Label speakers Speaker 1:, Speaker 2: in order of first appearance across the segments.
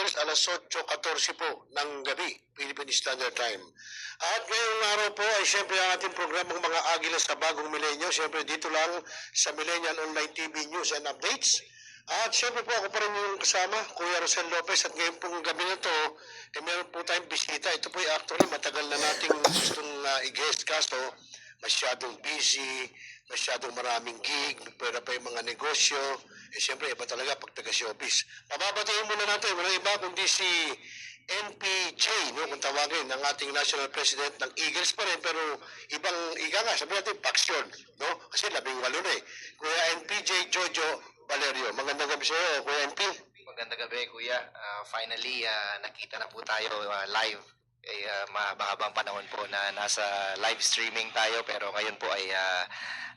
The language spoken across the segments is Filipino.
Speaker 1: Eagles, alas 8:14 po ng gabi, Philippine Standard Time. At ngayong araw po ay siyempre ang ating programang mga Agila sa Bagong Milenyo. Siyempre dito lang sa Millennial Online TV News and Updates. At siyempre po ako pa rin yung kasama, Kuya Rosel Lopez. At ngayon pong gabi na to, meron po tayong bisita. Ito po ay actually matagal na nating gustong i-guest kaso masyadong busy, masyadong maraming gig, pwede pa yung mga negosyo. Siyempre, iba talaga pag taga-showbiz. Pababatiin muna natin, walang iba kundi si NPJ, no, kung tawagin, ng ating National President ng Eagles pa rin, pero ibang, ika nga, sabi natin, faction, no? Kasi 18 na eh. Kuya NPJ Jojo Valerio. Magandang gabi sa iyo, Kuya NP.
Speaker 2: Magandang gabi, Kuya. Finally, nakita na po tayo live. Mahabang panahon po na nasa live streaming tayo, pero ngayon po ay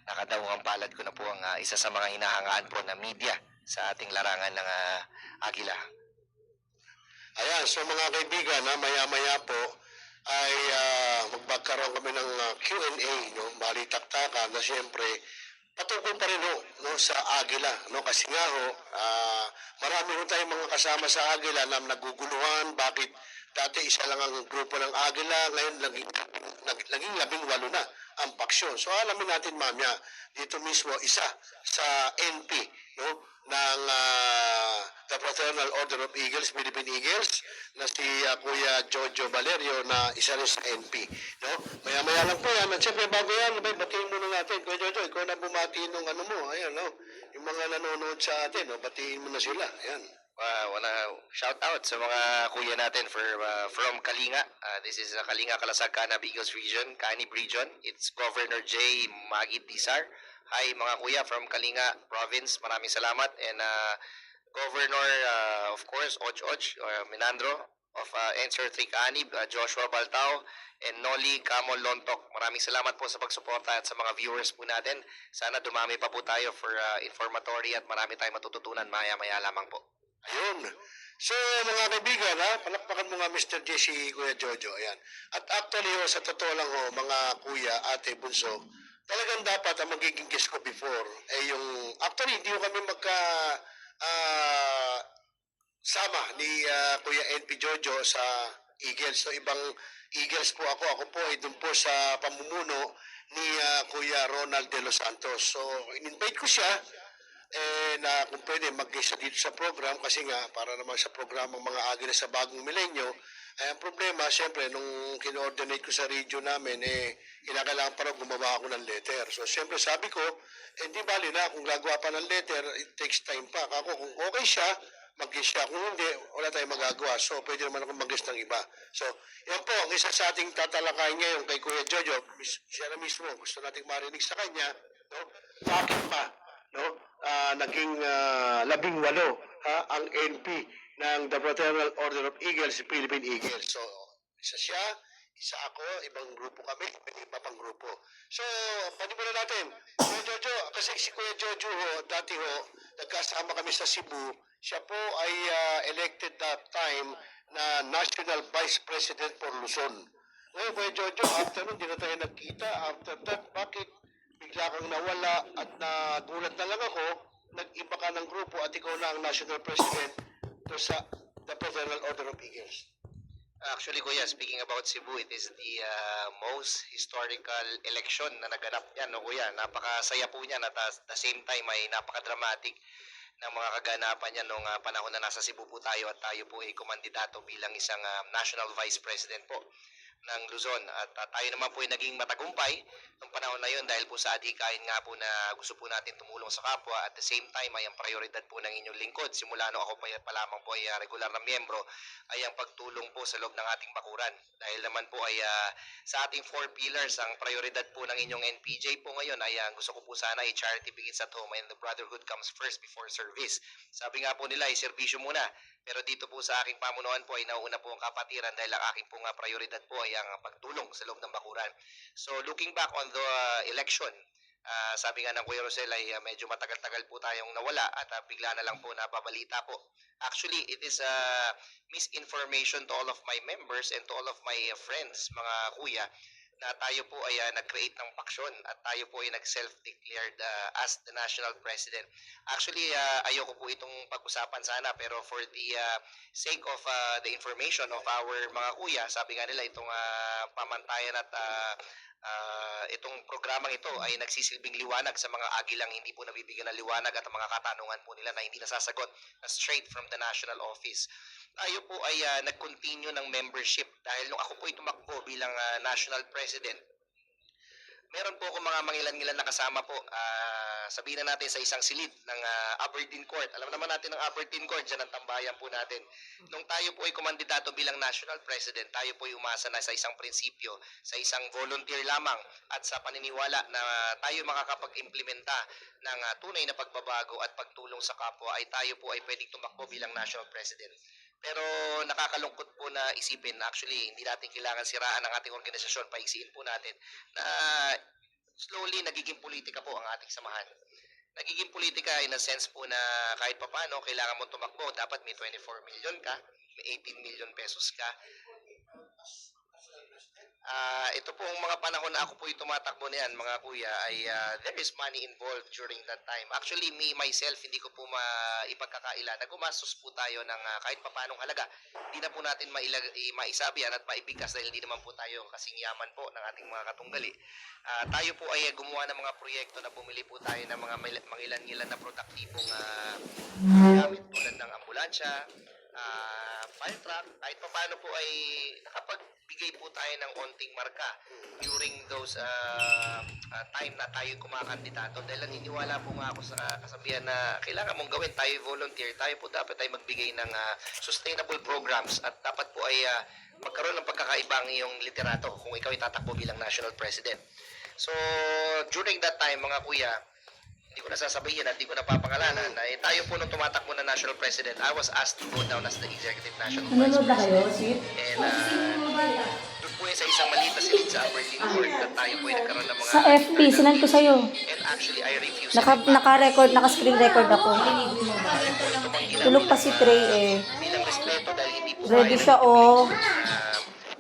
Speaker 2: nakadawang palad ko na po ang isa sa mga hinahangaan po na media sa ating larangan ng Agila.
Speaker 1: Ayan, so mga kaibigan, maya-maya po ay magkakaroon kami ng Q&A, no? Balitaktakan na siyempre patungkol pa rin no, sa Agila, no? Kasi nga marami ho tayong mga kasama sa Agila na naguguluhan. Bakit dati isa lang ang grupo ng Agila, ngayon naging 18 na ang paksyon. So alamin natin mamaya dito mismo isa sa NP, no, ng the Fraternal Order of Eagles, Philippine Eagles, na si Kuya Jojo Valerio na isa rin sa NP, no? Maya-maya lang po yan. At siyempre bago yan, batiin muna natin. Kuya Jojo, ikaw na bumati nung ano mo, ayan, no? Yung mga nanonood sa atin, no? Batiin mo na sila, ayan.
Speaker 2: Wanna shout out sa mga kuya natin from Kalinga. This is Kalinga Kalasag Kanab Eagles Region, Kanib Region. It's Governor J. Magid Disar. Hi mga kuya from Kalinga Province. Maraming salamat. And Governor, of course, Minandro of Ensor 3 Kanib, Joshua Baltao, and Noli Camol Lontok. Maraming salamat po sa pagsuporta at sa mga viewers po natin. Sana dumami pa po tayo for informatory at marami tayong matututunan maya-maya lamang po.
Speaker 1: Ayun. So, mga kaibigan, palakpakan mo nga Mr. J si Kuya Jojo. Ayan. At actually, sa totoo lang mga kuya, ate, bunso, talagang dapat ang magiging guest ko before, yung, actually, hindi ko kami sama ni Kuya NP Jojo sa Eagles. So, ibang Eagles po ako. Ako po ay dun po sa pamumuno ni Kuya Ronald De Los Santos. So, in-invite ko siya na kung pwede mag-guest dito sa program kasi nga para naman sa programang mga Agila sa Bagong Milenyo. Ang problema, siyempre, nung kino-ordinate ko sa radio namin, kinakailangan para gumawa ako ng letter. So, siyempre, sabi ko, hindi bali na, kung gagawa pa ng letter, it takes time pa. Ako, kung okay siya, mag-guest siya. Kung hindi, wala tayong magagawa. So, pwede naman ako mag-guest ng iba. So, yan po, ang isa sa ating tatalakayin ngayon kay Kuya Jojo, siya na mismo, gusto nating marinig sa kanya, no? Bakit pa, no? Naging 18 ang NP ng the Fraternal Order of Eagles, Philippine Eagles. So, isa siya, isa ako, ibang grupo kami, iba pang grupo. So, panimulan natin. Kuya Jojo, kasi si Kuya Jojo dati nagkasama kami sa Cebu. Siya po ay elected that time na National Vice President for Luzon. Ngayon, Kuya Jojo, after nun, di na tayo nagkita. After that, bakit bigla kang nawala at nagulat na lang ako, nag-iba ka ng grupo at ikaw na ang National President to sa the Fraternal Order of Eagles?
Speaker 2: Actually, Kuya, speaking about Cebu, it is the most historical election na naganap yan, no, Kuya? Napakasaya po niyan at at the same time ay napaka-dramatic ng mga kaganapan yan nung panahon na nasa Cebu po tayo at tayo po ay kumandidato bilang isang National Vice President po ng Luzon. At tayo naman po ay naging matagumpay nung panahon na yun dahil po sa adhikain nga po na gusto po natin tumulong sa kapwa. At the same time ay ang prioridad po ng inyong lingkod, simula no ako pa lamang po ay regular na miyembro, ay ang pagtulong po sa loob ng ating bakuran. Dahil naman po ay sa ating 4 pillars, ang prioridad po ng inyong NPJ po ngayon ay gusto ko po sana ay charity begins at home and the brotherhood comes first before service. Sabi nga po nila ay serbisyo muna. Pero dito po sa aking pamunuan po ay nauna po ang kapatiran dahil ang aking pong prioridad po ay ang pagtulong sa loob ng bakuran. So looking back on the election, sabi nga ng Kuya Rosel ay medyo matagal-tagal po tayong nawala at bigla na lang po nababalita po. Actually, it is misinformation to all of my members and to all of my friends, mga kuya, na tayo po ay nag-create ng paksyon at tayo po ay nag-self-declared as the national president. Actually, ayoko po itong pag-usapan sana, pero for the sake of the information of our mga kuya, sabi nga nila itong pamantayan at itong programang ito ay nagsisilbing liwanag sa mga agilang hindi po nabibigyan ng liwanag at ang mga katanungan po nila na hindi nasasagot straight from the national office. Tayo po ay nag-continue ng membership dahil nung ako po ay tumakbo bilang national president, meron po ako mga mangilan-ngilan na kasama po. Sabihin na natin sa isang silid ng Aberdeen Court. Alam naman natin ang Aberdeen Court, dyan ang tambayan po natin. Nung tayo po ay kumandidato bilang national president, tayo po ay umasa na sa isang prinsipyo, sa isang volunteer lamang at sa paniniwala na tayo makakapag-implementa ng tunay na pagbabago at pagtulong sa kapwa ay tayo po ay pwedeng tumakbo bilang national president. Pero nakakalungkot po na isipin, actually, hindi natin kailangan siraan ang ating organisasyon, paigsiin po natin, na slowly nagiging politika po ang ating samahan. Nagiging politika in a sense po na kahit papano, kailangan mo tumakbo, dapat may 24 million ka, may 18 million pesos ka. Ito po ang mga panahon na ako po yung tumatakbo na yan, mga kuya, ay there is money involved during that time. Actually, me, myself, hindi ko po maipagkakaila na gumastos po tayo ng kahit papanong halaga. Hindi na po natin maisabi yan at maibigkas dahil hindi naman po tayo kasing yaman po ng ating mga katunggali. Tayo po ay gumawa ng mga proyekto na bumili po tayo ng mga mangilan-ngilan na produktibong gamit tulad ng ambulansya, fire truck, kahit pa paano po ay nakapagbigay po tayo ng onting marka during those time na tayo kumakandidato dahil naniniwala po nga ako sa kasabihan na kailangan mong gawin, tayo volunteer, tayo po dapat ay magbigay ng sustainable programs at dapat po ay magkaroon ng pagkakaibang iyong literato kung ikaw ay tatakbo bilang national president. So, during that time, mga kuya, hindi ko nasasabihin at hindi ko napapangalanan na tayo po nung tumatakbo na national president, I was asked to go down as the executive national vice
Speaker 3: Nanonood na kayo,
Speaker 2: president.
Speaker 3: Sweet?
Speaker 2: And doon po yun sa isang maliit na silid sa Aberdeen Court na tayo po ay nagkaroon ng mga...
Speaker 3: Sa FB, sinan ko sa'yo.
Speaker 2: And actually, I refuse
Speaker 3: Naka-record, naka-screen record ako. Tulog pa si Trey eh.
Speaker 2: bilang respeto dahil hindi po
Speaker 3: Ready
Speaker 2: tayo
Speaker 3: siya oh.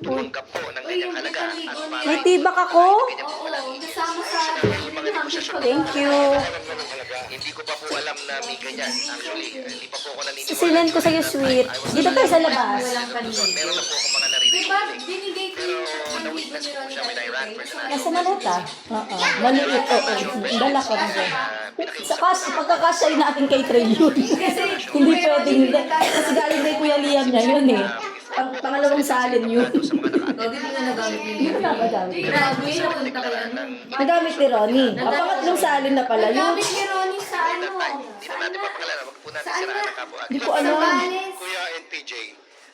Speaker 2: tumanggap po ng ganyang halaga at para
Speaker 3: May tibak ako.
Speaker 2: ganyan po pala yung mga negosasyon.
Speaker 3: Thank you.
Speaker 2: Hindi ko pa po alam na may ganyan. Actually, hindi pa po ako naniniwala.
Speaker 3: Sinan ko sa'yo, Sweet. Dito tayo sa labas.
Speaker 2: Meron na po ako mga narinig.
Speaker 4: Diba, binigay ko
Speaker 2: Pero
Speaker 4: yung
Speaker 2: na-witness ko po siya when I ran for the national
Speaker 3: Nasa maleta? Oo. Maliit, oo. Dala ko na dyan. Sa pagkakasya natin kay Trey yun. Hindi pwedeng hindi. Kasi galing kay Kuya Liam niya yun eh. Pangalawang salin yun.
Speaker 4: Hindi nga nagamit
Speaker 3: Hindi ko nagamit.
Speaker 4: Grabe, napunta ko yan.
Speaker 3: Nagamit ni Ronnie. Ang pangatlong salin na pala yun.
Speaker 4: Nagamit ni Ronnie sa ano?
Speaker 2: Hindi na natin papakilala. Wag po natin siraan ang kapwa.
Speaker 3: Hindi ko alam.
Speaker 1: Kuya NPJ,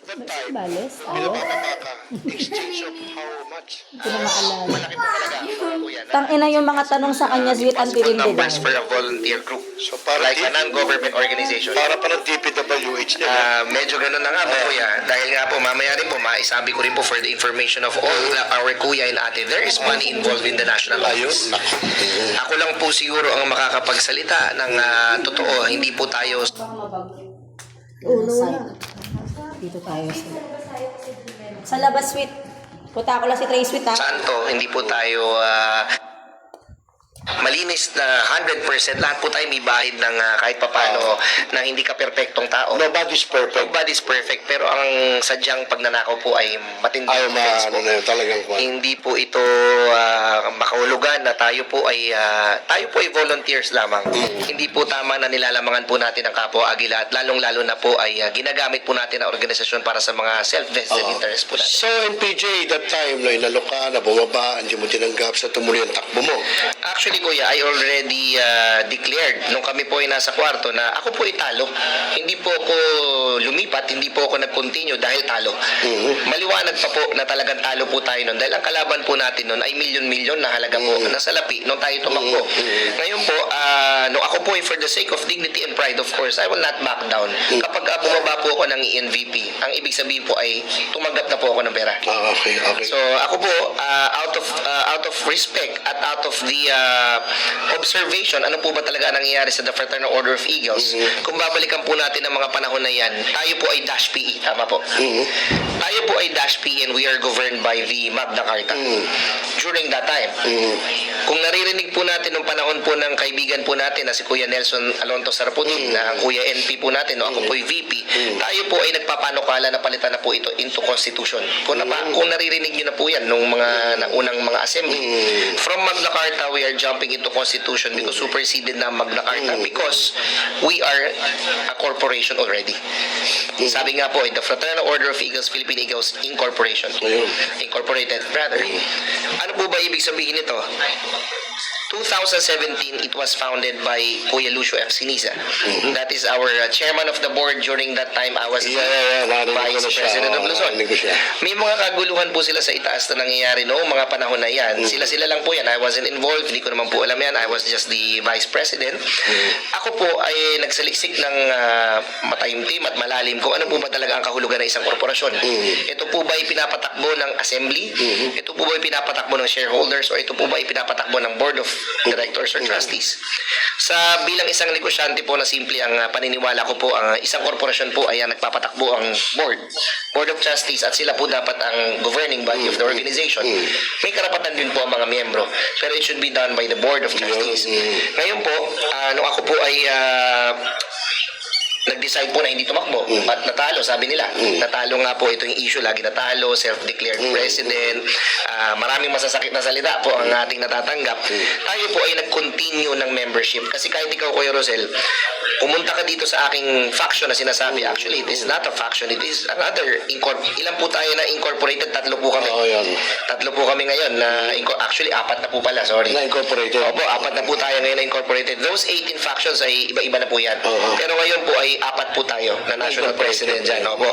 Speaker 1: that time,
Speaker 3: Bales?
Speaker 1: ilan
Speaker 3: Oo.
Speaker 1: ba makaka exchange of how much?
Speaker 3: Hindi ko na maalala.
Speaker 2: Malaki po talaga ang mga kuya na
Speaker 3: Tangina yung mga tanong sa kanya, Sweet, ang tirindi
Speaker 2: numbers
Speaker 3: daw.
Speaker 2: for a volunteer group.
Speaker 1: So para
Speaker 2: Like a non-government organization.
Speaker 1: para parang DPWH din.
Speaker 2: Medyo ganun na nga po kuya. Dahil nga po, mamaya rin po, maisabi ko rin po for the information of all our kuya and ate, there is money involved in the national office.
Speaker 1: Ayun.
Speaker 2: Ako lang po siguro ang makakapagsalita ng totoo. Hindi po tayo
Speaker 3: Ulo na. Dito tayo sa labas, Sweet. Puta ko lang si Trey, Sweet, ha?
Speaker 2: santo, hindi po tayo malinis na 100%. Lahat po tayo may bahid ng kahit papano na hindi ka perpektong tao.
Speaker 1: Nobody's perfect.
Speaker 2: Nobody's perfect, pero ang sadyang pagnanakaw po ay matindi.
Speaker 1: Ayaw
Speaker 2: offense po.
Speaker 1: ano na yun, talagang kwan.
Speaker 2: Hindi po ito makahulugan na tayo po ay volunteers lamang. Hindi po tama na nilalamangan po natin ang kapwa Agila at lalong-lalo na po ay ginagamit po natin ang organisasyon para sa mga self-vested interest po natin.
Speaker 1: So NPJ, that time, no, inalok ka, na bumaba, hindi mo tinanggap sa tumuloy ang takbo mo.
Speaker 2: Actually, kuya, I already declared nung kami po ay nasa kwarto na ako po ay talo. Hindi po ako lumipat, hindi po ako nag-continue dahil talo. Maliwanag pa po na talagang talo po tayo nun dahil ang kalaban po natin nun ay milyon-milyon na halaga po na salapi nung tayo tumakbo. Ngayon po, nung ako po ay for the sake of dignity and pride, of course, I will not back down. Kapag bumaba po ako ng ENVP, ang ibig sabihin po ay tumanggap na po ako ng pera.
Speaker 1: Okay.
Speaker 2: So ako po out of respect at out of the observation, ano po ba talaga ang nangyayari sa the Fraternal Order of Eagles? Kung babalikan po natin ang mga panahon na yan, tayo po ay dash PE, tama po. Tayo po ay Dash P and we are governed by the Magna Carta. During that time, kung naririnig po natin nung panahon po ng kaibigan po natin na si Kuya Nelson Alonto Saraputin, na ang Kuya NP po natin, no, ako po ay VP, tayo po ay nagpapanukala na palitan na po ito into Constitution. Kung naririnig nyo na po yan nung mga unang mga assembly. From Magna Carta, we are jumping into Constitution because superseded na ang Magna Carta because we are a corporation already. Sabi nga po, the Fraternal Order of Eagles, Philippine Eagles Incorporation. Incorporated, rather. Ano po ba ibig sabihin nito? 2017, it was founded by Kuya Lucio F. Siniza. That is our chairman of the board during that time. I was vice president of Luzon. May mga kaguluhan po sila sa itaas na nangyayari noong mga panahon na yan. Sila lang po yan. I wasn't involved. Hindi ko naman po alam yan. I was just the vice president. Ako po ay nagsaliksik ng matayimtim at malalim kung ano po ba talaga ang kahulugan ng isang korporasyon. Ito po ba ay pinapatakbo ng assembly? Ito po ba ay pinapatakbo ng shareholders? O ito po ba ay pinapatakbo ng board of directors or trustees? Sa bilang isang negosyante po na simple ang paniniwala ko po, ang isang korporasyon po ay nagpapatakbo ang board of trustees at sila po dapat ang governing body of the organization. May karapatan din po ang mga miyembro, pero it should be done by the board of trustees. Ngayon po, nung ako po ay nag-decide po na hindi tumakbo at natalo, sabi nila. Natalo nga po, ito yung issue, lagi natalo, self-declared president, maraming masasakit na salita po ang ating natatanggap. Tayo po ay nag-continue ng membership kasi kahit ikaw, Kuya Rosel, pumunta ka dito sa aking faction na sinasabi, actually, it is not a faction, it is another ilan po tayo na incorporated? Tatlo po kami. Tatlo po kami ngayon na actually, apat na po pala, sorry.
Speaker 1: Na-incorporated.
Speaker 2: Opo, apat na po tayo ngayon na incorporated. Those 18 factions ay iba-iba na po yan. Pero ngayon po ay apat po tayo na national president dyan. Opo.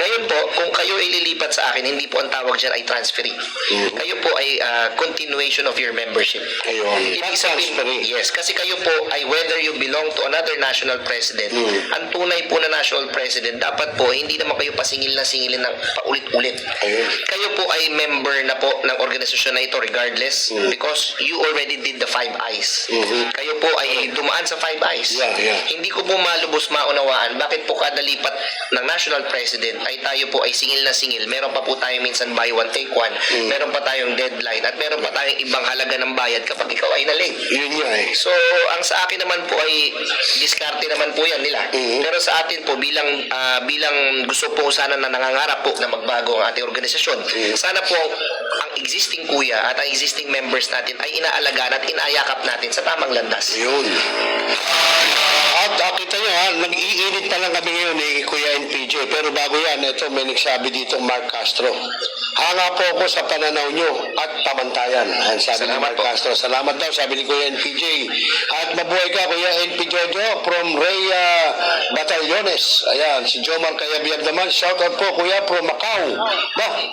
Speaker 2: Ngayon po, kung kayo ay lilipat sa akin, hindi po ang tawag dyan ay transferee. Kayo po ay continuation of your membership. Ibig sabihin, yes, kasi kayo po ay whether you belong to another national president, ang tunay po na national president, dapat po hindi naman kayo pasingil na singilin ng paulit-ulit. Kayo po ay member na po ng organisasyon na ito regardless because you already did the 5 eyes. Kayo po ay dumaan sa 5 eyes. Hindi ko po malubos maunawaan bakit po kada lipat ng national president ay tayo po ay singil na singil. Meron pa po tayo minsan buy one take one. Meron pa tayong deadline at meron pa tayong ibang halaga ng bayad kapag ikaw ay na-late. So, ang sa akin naman po ay diskarte naman po yan nila. Pero sa atin po bilang gusto po sana na nangangarap po na magbago ang ating organisasyon, sana po ang existing kuya at ang existing members natin ay inaalagaan at inaayakap natin sa tamang landas.
Speaker 1: At kita nyo ha, nag-iinit pa lang kami ngayon ni Kuya NPJ. Pero bago yan, ito may nagsabi dito Mark Castro. Hanga po ako sa pananaw nyo at pamantayan. Ayan, sabi ni Mark Castro. Salamat daw, sabi ni Kuya NPJ. At mabuhay ka, Kuya NP Jojo from Rhea Batallones. Ayan, si Jomar Kayabiyab naman. Shout out po, Kuya, from Macau.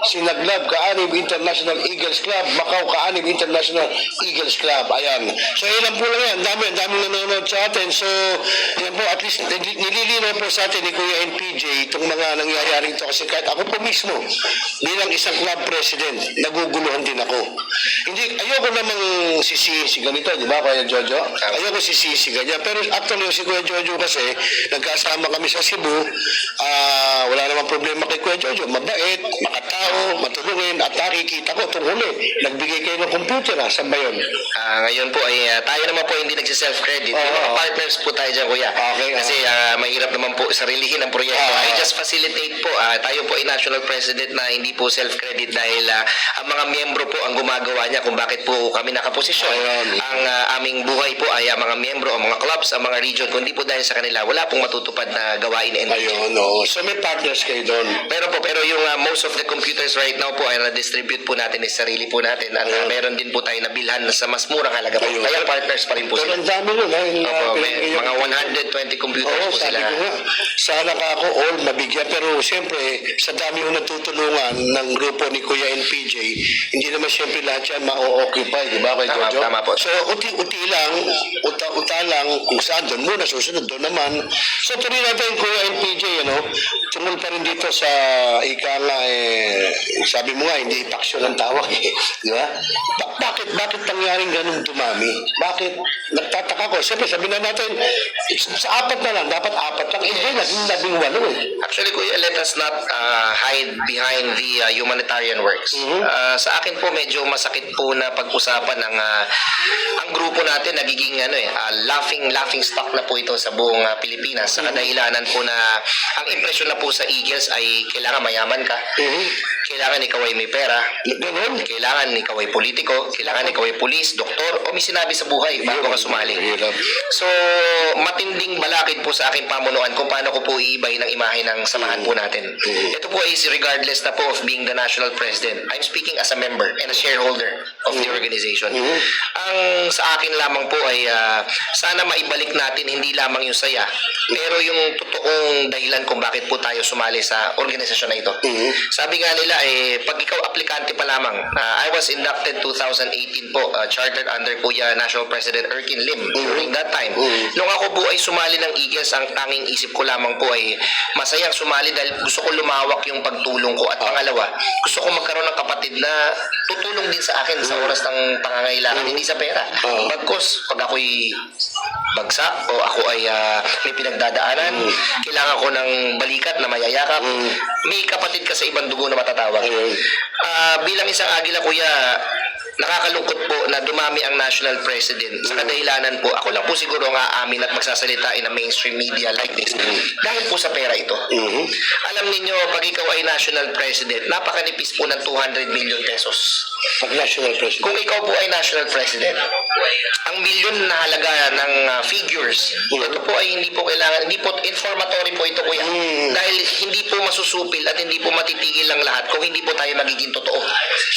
Speaker 1: Sinaglab, Kaanib International Eagles Club. Macau, Kaanib International Eagles Club. Ayan. So, ilan po lang yan. Ang dami nanonood sa atin. So, yan po, at least nililinaw po sa atin ni Kuya NPJ itong mga nangyayari ito kasi kahit ako po mismo bilang isang club president, naguguluhan din ako. Ayoko namang sisihin si ganito, di ba, Kuya Jojo? Ayoko sisihin si ganyan. Pero actually, si Kuya Jojo kasi, nagkasama kami sa Cebu, wala namang problema kay Kuya Jojo. Mabait, makatao, matulungin, at nakikita ko itong huli. Nagbigay kayo ng computer, saan ba yun?
Speaker 2: Ngayon po ay tayo naman po hindi nagsi-self-credit. Yung mga partners po tayo dyan, Kuya. Kasi mahirap naman po sarilihin ang proyekto. I just facilitate po. Tayo po ay national president na hindi po self-credit dahil ang mga miyembro po ang gumagawa niya kung bakit po kami nakaposisyon. Ang aming buhay po ay ang mga miyembro, ang mga clubs, ang mga region. Kung di po dahil sa kanila, wala pong matutupad na gawain.
Speaker 1: So may partners kayo doon?
Speaker 2: Pero yung most of the computers right now po ay na-distribute po natin is sarili po natin. At meron din po tayo nabilhan sa mas murang halaga po. Kaya partners pa rin po sila.
Speaker 1: Pero ang dami nun,
Speaker 2: mga 120 computers po sila.
Speaker 1: Sabi ko nga, sana ka ako all mabigyan. Pero siyempre, sa dami yung natutulungan ng grupo ni Kuya NPJ, hindi naman siyempre lahat yan ma-occupy, di ba, Kuya Jojo?
Speaker 2: Tama po.
Speaker 1: So, uti lang, uta lang, kung saan doon muna, susunod doon naman. So, tuloy natin Kuya NPJ, tungkol pa rin dito sa ika nga sabi mo nga, hindi paksyon ang tawag di ba? Bakit nangyaring ganun dumami? Bakit? Nagtataka ko. Siyempre, sabi na natin, sa 4 na lang, dapat 4 lang. Hindi, naging 18
Speaker 2: Actually, Kuya, let us not hide behind the humanitarian works. Sa akin po, medyo masakit po na pag-usapan ng ang grupo natin nagiging laughing stock na po ito sa buong Pilipinas. Sa kadahilanan po na ang impresyon na po sa Eagles ay kailangan mayaman ka, kailangan ikaw ay may pera, kailangan ikaw ay politiko, kailangan ikaw ay pulis, doktor, o may sinabi sa buhay bago ka sumali. So, matinding balakid po sa aking pamunuan kung paano ko po iibay ng imahe ng samahan po natin. Ito po is regardless na po of being the national president. I'm speaking as a member and a shareholder of the organization. Ang sa akin lamang po ay sana maibalik natin hindi lamang yung saya, pero yung totoong dahilan kung bakit po tayo sumali sa organisasyon na ito. Sabi nga nila, pag ikaw aplikante pa lamang, I was inducted 2018 po, chartered under Kuya National President Erkin Lim during that time. Nung ako po ay sumali ng Eagles, ang tanging isip ko lamang po ay masayang sumali dahil gusto ko lumawak yung pagtulong ko, at pangalawa, gusto ko magkaroon ng kapatid na tutulong din sa akin sa oras ng pangangailangan, hindi sa pera. Bagkus, pag ako'y bagsak o ako ay may pinagdadaanan, kailangan ko ng balikat na mayayakap, may kapatid ka sa ibang dugo na matatawag. Bilang isang Agila, Kuya, nakakalungkot po na dumami ang national president sa kadahilanan po, ako lang po siguro ang aamin at magsasalita in a mainstream media like this, dahil po sa pera ito. Alam ninyo, pag ikaw ay national president, napakanipis po ng 200 million pesos.
Speaker 1: Pag national president.
Speaker 2: Kung ikaw po ay national president, ang milyon na halaga ng figures, ito po ay hindi po kailangan, hindi po informatory po ito, Kuya. Dahil hindi po masusupil at hindi po matitigil ang lahat kung hindi po tayo magiging totoo.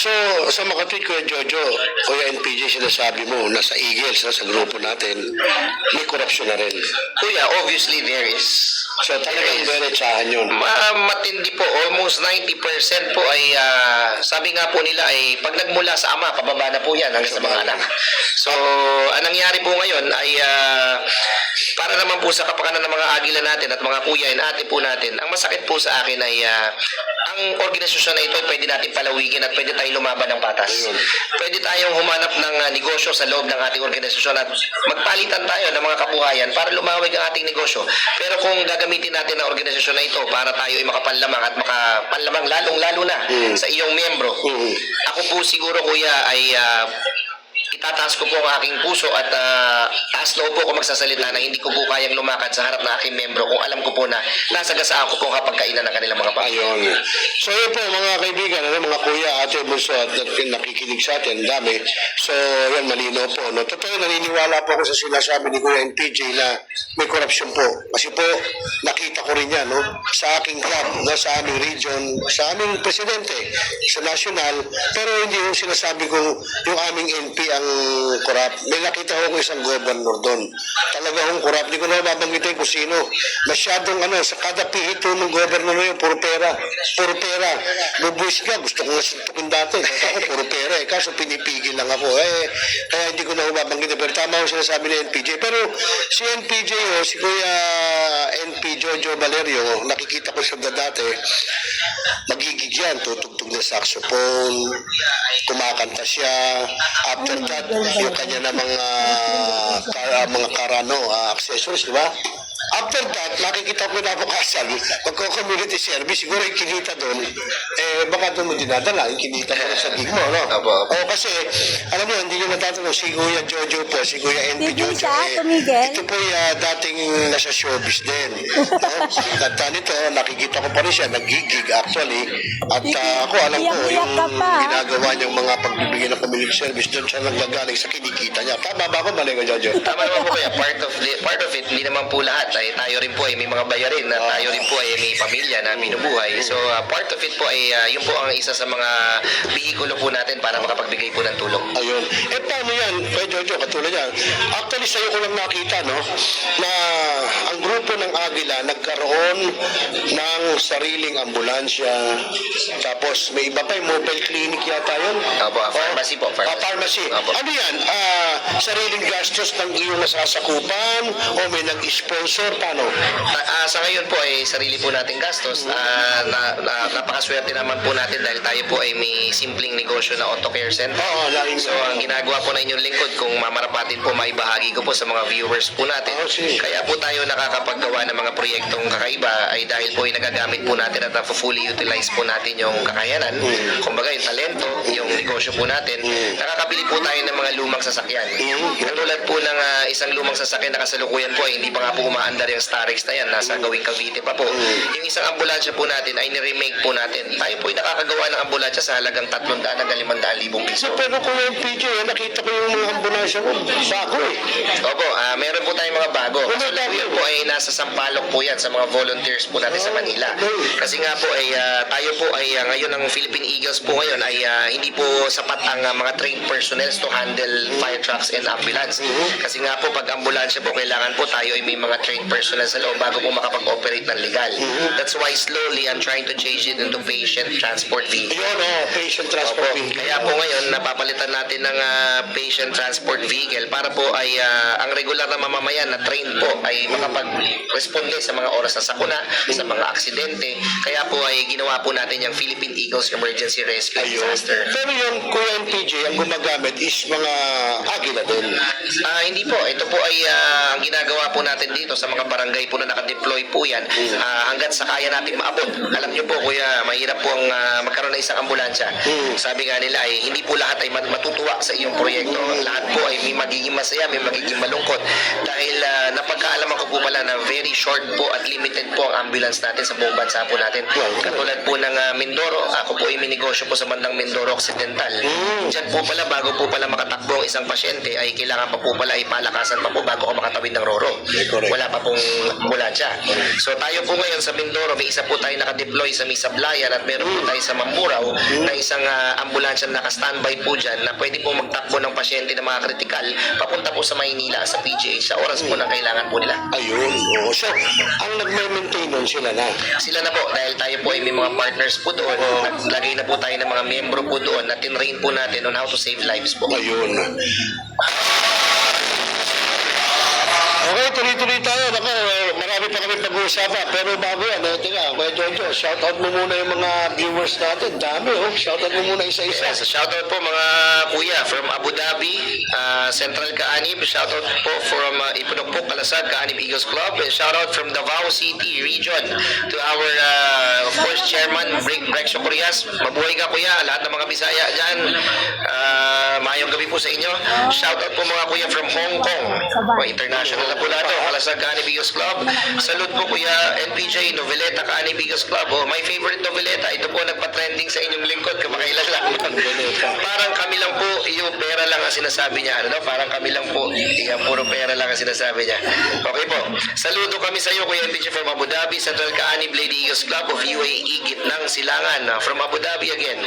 Speaker 1: So, sa makatwid ko Jojo, Kuya NPJ, sinasabi mo, nasa Eagles, sa grupo natin, may korupsyon na rin.
Speaker 2: Kuya, obviously there is.
Speaker 1: So, talagang diretsahan yun.
Speaker 2: Matindi po, almost 90% po ay, sabi nga po nila ay, pag nagmula sa ama, pababa na po yan hanggang sa mga anak. So, ang nangyari po ngayon ay, para naman po sa kapakanan ng mga agila natin at mga kuya and ate po natin, ang masakit po sa akin ay, ang organisasyon na ito ay pwede natin palawigin at pwede tayong lumaban ng patas. Pwede tayong humanap ng negosyo sa loob ng ating organisasyon at magpalitan tayo ng mga kabuhayan para lumawig ang ating negosyo. Pero kung gagamitin natin ang organisasyon na ito para tayo ay makapanlamang at makapanlamang lalong-lalo na sa iyong miyembro, ako po siguro, Kuya, ay itataas ko po ang aking puso at taas loob po ako magsasalita na hindi ko po kayang lumakad sa harap ng aking membro kung alam ko po na nasagasaan ko po kapag kainan ng kanilang mga pamilya.
Speaker 1: Ayun. So yun po mga kaibigan, mga kuya, ate, bunso at nakikinig sa atin, dami. So yan, malinaw po. No? Totoo, naniniwala po ako sa sinasabi ni Kuya NPJ na may korupsyon po. Kasi po, nakita ko rin yan, no? Sa aking club, no? Sa aming region, sa aming presidente, sa national, pero hindi yung sinasabi kong yung aming NP ang korap. May nakita ko isang governor doon. Talaga hong korap. Hindi ko na babanggitin kung sino. Masyadong sa kada pihito ng governor na yun, puro pera. Puro pera. Lubuis ka. Gusto ko nga suntukin dati. Ako, puro pera Kaso pinipigil lang ako. Kaya hindi ko na babanggitin. Pero tama yung sinasabi ni NPJ. Pero si NPJ, si Kuya NP Jojo Valerio, nakikita ko siya dati, magigig yan. Tutugtog ng saxophone. Kumakanta siya. After that, yung kanya na mga accessories, di ba? After that, nakikita ko na bukasan, magko-community service, siguro yung kinita doon, baka doon mo dinadala, yung kinita mo sa gig mo, no? O kasi, alam mo, hindi nyo natatanong, si Kuya Jojo po, si Kuya NP Jojo, ito po dating nasa showbiz din. No? At nito, nakikita ko pa rin siya, nag-gig actually, at ako, alam ko, yung ginagawa niyang mga pagbibigay ng community service, doon siya nanggagaling sa kinikita niya. Tama ba ako, mali ko, Jojo?
Speaker 2: Tama naman po, Kuya. Part of it, hindi naman po lahat. Tayo rin po ay may mga bayarin na tayo rin po ay may pamilya na binubuhay. So part of it po ay yun po ang isa sa mga bihikulo po natin para makapagbigay po ng tulong.
Speaker 1: Ayun. Paano yan? Kaya Jojo, katulad yan. Actually, sa'yo ko lang nakita, no? Na ang grupo ng Agila nagkaroon ng sariling ambulansya. Tapos may iba pa yung mobile clinic yata yun.
Speaker 2: Pharmacy po.
Speaker 1: Pharmacy. Ano yan? Sariling gastos ng iyong nasasakupan o may nag-sponsor sponsor, paano?
Speaker 2: Sa ngayon po ay sarili po nating gastos. Napakaswerte naman po natin dahil tayo po ay may simpleng negosyo na auto care center.
Speaker 1: Oo, laging
Speaker 2: So ang ginagawa po na inyong lingkod, kung mamarapatin po, maibahagi ko po sa mga viewers po natin.
Speaker 1: Sige.
Speaker 2: Kaya po tayo nakakapaggawa ng mga proyektong kakaiba ay dahil po ay nagagamit po natin at fully utilize po natin yung kakayanan. Kumbaga yung talento, yung negosyo po natin. Nakakabili po tayo ng mga lumang sasakyan. Katulad po ng isang lumang sasakyan na kasalukuyan po ay hindi pa nga po umaandar yung Starex na yan. Nasa gawing Cavite pa po. Yung isang ambulansya po natin ay ni-remake po natin. Tayo po ay nakakagawa ng ambulansya sa halagang 300 hanggang 500,000 piso.
Speaker 1: Pero kung yung PJ, nakita ko yung mga ambulansya mo, bago eh.
Speaker 2: Opo, meron po tayong mga bago. Kasalukuyan po ay nasa Sampaloc po yan sa mga volunteers po natin sa Manila. Kasi nga po ay tayo po ay ngayon ang Philippine Eagles po ngayon ay hindi po sapat ang mga trained personnel to handle fire trucks and ambulance. Kasi nga po pag ambulansya po kailangan po tayo ay may mga trained personnel sa loob bago po makapag-operate ng legal. That's why slowly I'm trying to change it into patient transport vehicle.
Speaker 1: Yun patient
Speaker 2: Opo.
Speaker 1: transport vehicle.
Speaker 2: Kaya po ngayon, napapalitan natin ng patient transport vehicle para po ay ang regular na mamamayan na trained po ay makapag-responde sa mga oras na sakuna, sa mga aksidente. Kaya po ay ginawa po natin yung Philippine Eagles Emergency Rescue and Disaster.
Speaker 1: Pero yung Kuya NPJ, ang gumagamit is mga agila din.
Speaker 2: Hindi po. Ito po ay ang ginagawa po natin dito sa mga barangay po na nakadeploy po yan hanggat sa kaya natin maabot. Alam niyo po kuya, mahirap po ang magkaroon ng isang ambulansya. Sabi nga nila ay hindi po lahat ay matutuwa sa iyong proyekto. Lahat po ay may magiging masaya, may magiging malungkot. Dahil napagkaalaman ko po pala na very short po at limited po ang ambulance natin sa buong bansa po natin. Katulad po ng Mindoro, ako po ay may negosyo po sa bandang Mindoro Occidental. Diyan po pala, bago po pala makatakbo ang isang pasyente, ay kailangan pa po pala ay palakasan pa po bago ako makatawid ng Roro. Wala pa pong ambulansya. So tayo po ngayon sa Mindoro, may isa po tayo nakadeploy sa Misablayan at meron po tayo sa Mamburao na isang ambulansya na naka-standby po dyan na pwede po magtakbo ng pasyente na mga kritikal papunta po sa Maynila sa PGH sa oras po ng kailangan po nila.
Speaker 1: Ayun. So, ang nagme-maintain nun sila na.
Speaker 2: Sila na po dahil tayo po ay may mga partners po doon. Naglagay na po tayo ng mga miyembro po doon na tinrain po natin on how to save lives po.
Speaker 1: Ayun. Okay, tuloy-tuloy tayo. Naku, marami pa kami pag-uusapan. Pero bago yan, teka, Kuya Jojo, shoutout mo muna yung mga viewers natin. Dami, shoutout mo muna isa-isa.
Speaker 2: Yes, shoutout po mga kuya from Abu Dhabi, Central Kaanib. Shoutout po from Ipunokpok, Kalasag, Kaanib Eagles Club. And shoutout from Davao City region to our, of course, chairman, Rex Ocorias. Mabuhay ka kuya, lahat ng mga Bisaya dyan. Mayong gabi po sa inyo. Shoutout po mga kuya from Hong Kong. International na po lahat. Kalasag, Kaanib Eagles Club. Salute po kuya NPJ, Noveleta, Kaanib Eagles Club. My favorite Noveleta, ito po nagpa-trending sa inyong lingkod. Kamakailan lang. Parang kami lang po, yung pera lang ang sinasabi niya. Ano? Parang kami lang po, yung puro pera lang ang sinasabi niya. Okay po. Saludo kami sa iyo, Kuya NPJ from Abu Dhabi, Central Kaanib Lady Eagles Club of UAE, Gitnang Silangan. From Abu Dhabi again.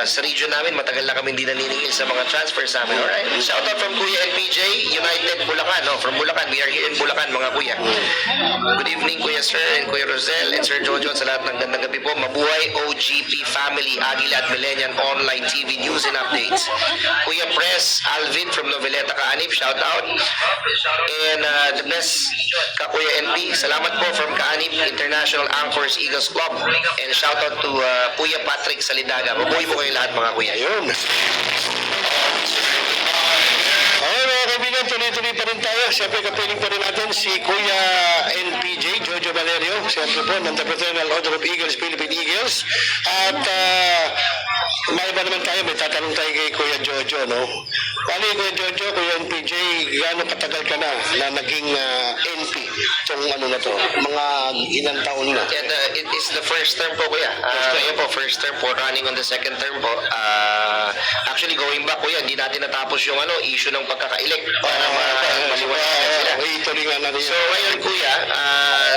Speaker 2: Sa region namin, matagal na kami hindi naniningil sa mga transfers namin. Alright? Shoutout from Kuya NPJ, United Bulacan. From Bulacan, we are here in Bulacan, mga kuya. Good evening, Kuya Sir and Kuya Rosel and Sir Jojo sa lahat ng gandang gabi po. Mabuhay OGP Family, Agila at Millennial Online TV News and Updates. Kuya Press Alvin from Noveleta Kaanib, shout out. And the best ka Kuya NP, salamat po from Kaanib International Anchors Eagles Club. And shout out to Kuya Patrick Salidaga. Mabuhay mo kayo lahat mga kuya.
Speaker 1: Ayun. Okay, mga kaibigan, tuloy-tuloy pa rin tayo. Siyempre, kapiling pa rin natin si Kuya NPJ, Jojo Valerio. Siyempre po, ng the Fraternal Order of Eagles, Philippine Eagles. At may iba naman tayo, may tatanong tayo kay Kuya Jojo, no? Paano Kuya Jojo, Kuya NPJ, gaano katagal ka na naging NP? Itong ano na to, mga ilang taon na?
Speaker 2: And it is the first term po kuya. Ngayon po, first term po, running on the second term po. Actually, going back kuya, hindi natin natapos yung issue ng pagkaka-elect para maliwanag sila.
Speaker 1: Ituloy nga natin.
Speaker 2: So ngayon kuya,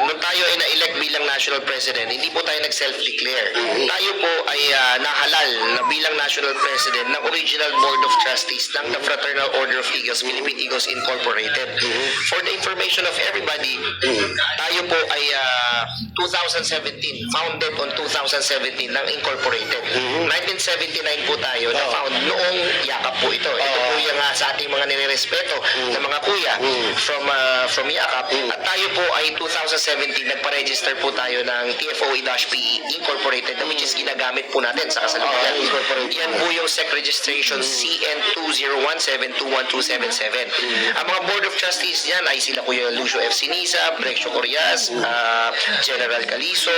Speaker 2: nung tayo ay na-elect bilang national president, hindi po tayo nag-self-declare. Tayo po ay nahalal na bilang national president ng original board of trustees ng the Fraternal Order of Eagles, Philippine Eagles Incorporated. For the information of everybody, tayo po ay 2017, founded on 2017 ng Incorporated. 1979 po tayo na found noong yakap po ito. Ito po yung sa ating mga nirerespeto ng mga kuya from yakap. At tayo po ay 2017 nagpa-register po tayo ng TFOE-PE Incorporated, which is ginagamit po natin sa kasalukuyan. Yan po yung SEC registration CN20172127. Ang mga Board of Trustees niyan ay sila Kuya Lucio F. Sinisa, Brexio Corias, General Caliso,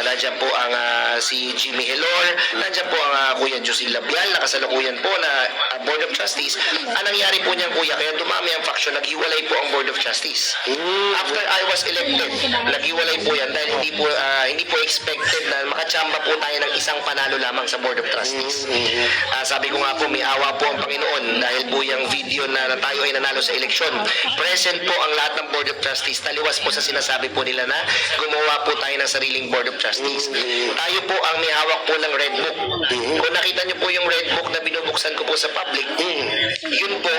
Speaker 2: nandiyan po ang si Jimmy Helor, nandiyan po ang Kuya Josie Labial na kasalukuyan po na Board of Trustees. Ang nangyari po niyan kuya, kaya dumami ang faction, naghiwalay po ang Board of Trustees. After I was elected, naghiwalay po yan dahil hindi po expected na makachamba po tayo ng isang panalo lamang sa Board of Trustees. Sabi ko nga po, may awa po ang Panginoon dahil po yung video na tayo ay nanalo sa eleksyon. Present po ang lahat ng Board of Trustees. Taliwas po sa sinasabi po nila na gumawa po tayo ng sariling Board of Trustees. Tayo po ang may hawak po ng Red Book. Kung nakita niyo po yung Red Book na binubuksan ko po sa public, yun po,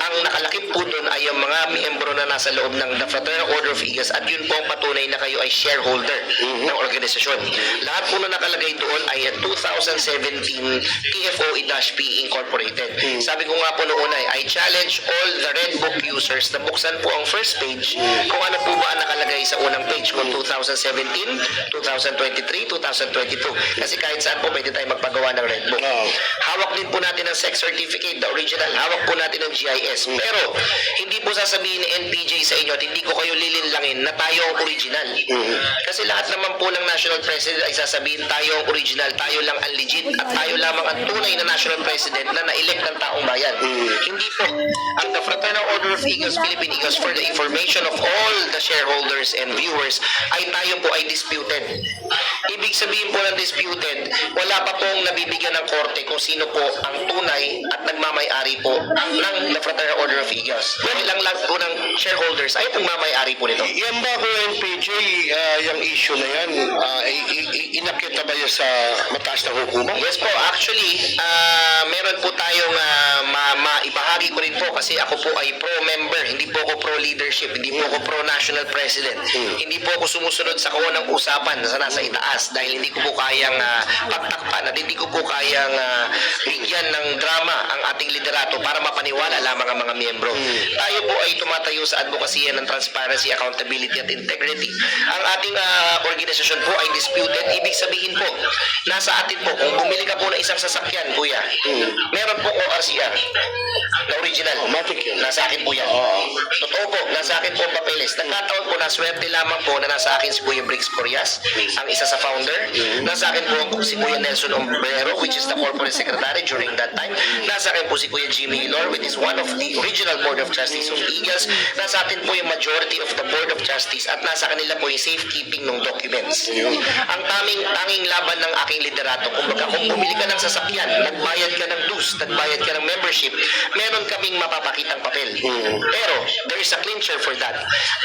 Speaker 2: ang nakalakip po doon ay yung mga miyembro na nasa loob ng The Fraternal Order of Eagles at yun po ang patunay na kayo ay shareholder ng organisasyon. Lahat po na nakalagay doon ay 2017 TFOE-PE Incorporated. Sabi ko nga po noon ay I challenge all the Red Book users na buksan po ang first page kung ano po ba ang nakalagay sa unang page kung 2017, 2023, 2022. Kasi kahit saan po pwede tayo magpagawa ng Red Book. Hawak din po natin ang SEC certificate, the original. Hawak po natin ang GIS. Pero hindi po sasabihin ni NPJ sa inyo at hindi ko kayo lilinlangin na tayo ang original. Kasi lahat naman po ng National President ay sasabihin tayo ang original, tayo lang ang legit at tayo lamang ang tunay na National President na na-elect ng taong bayan. Hindi po. Ang The Fraternal Order of Eagles, Philippine Eagles, for the information of all the shareholders and viewers, ay tayo po ay disputed. Ibig sabihin po ng disputed, wala pa pong nabibigyan ng korte kung sino po ang tunay at nagmamay-ari po ng The Fraternal Order of Eagles. Ilang lang po ng shareholders ay nagmamay-ari po nito.
Speaker 1: Yan ba ko NPJ, yung issue na yan, inakit na ba yun sa mataas na hukuman?
Speaker 2: Yes po, actually, meron po tayong maibahagi ko rin po kasi ako po ay pro-member, hindi po ako pro-leadership, hindi po ako pro-national president, hindi po ako sumusunod sa kaunang usapan sa nasa itaas dahil hindi ko po kayang pagtakpan at hindi ko po kayang bigyan ng drama ang ating liderato para mapaniwala lamang ang mga miyembro. Tayo po ay tumatayo sa advokasya ng transparency, accountability at integrity. Ang ating organisasyon po ay disputed. Ibig sabihin po, nasa atin po, kung bumili ka po ng isang sasakyan, kuya, meron po ORCR na original. Nasa akin po yan. Totoo po, nasa akin po ang papeles. Nagkataon po na swerte lamang po na nasa akin si Kuya Briggs Corias, ang isa sa founder. Nasa akin po si Kuya Nelson Ombrero, which is the corporate secretary during that time. Nasa akin po si Kuya Jimmy Hilor, which is one of the original Board of Trustees of Eagles. Nasa atin po yung majority of the Board of Trustees at nasa kanila po yung safekeeping ng documents. Ang tanging laban ng aking liderato, kumbaga kung bumili ka ng sasakyan, nagbayad ka ng dues, nagbayad ka ng membership, meron kaming mapapakitang papel. Pero there is a clincher for that.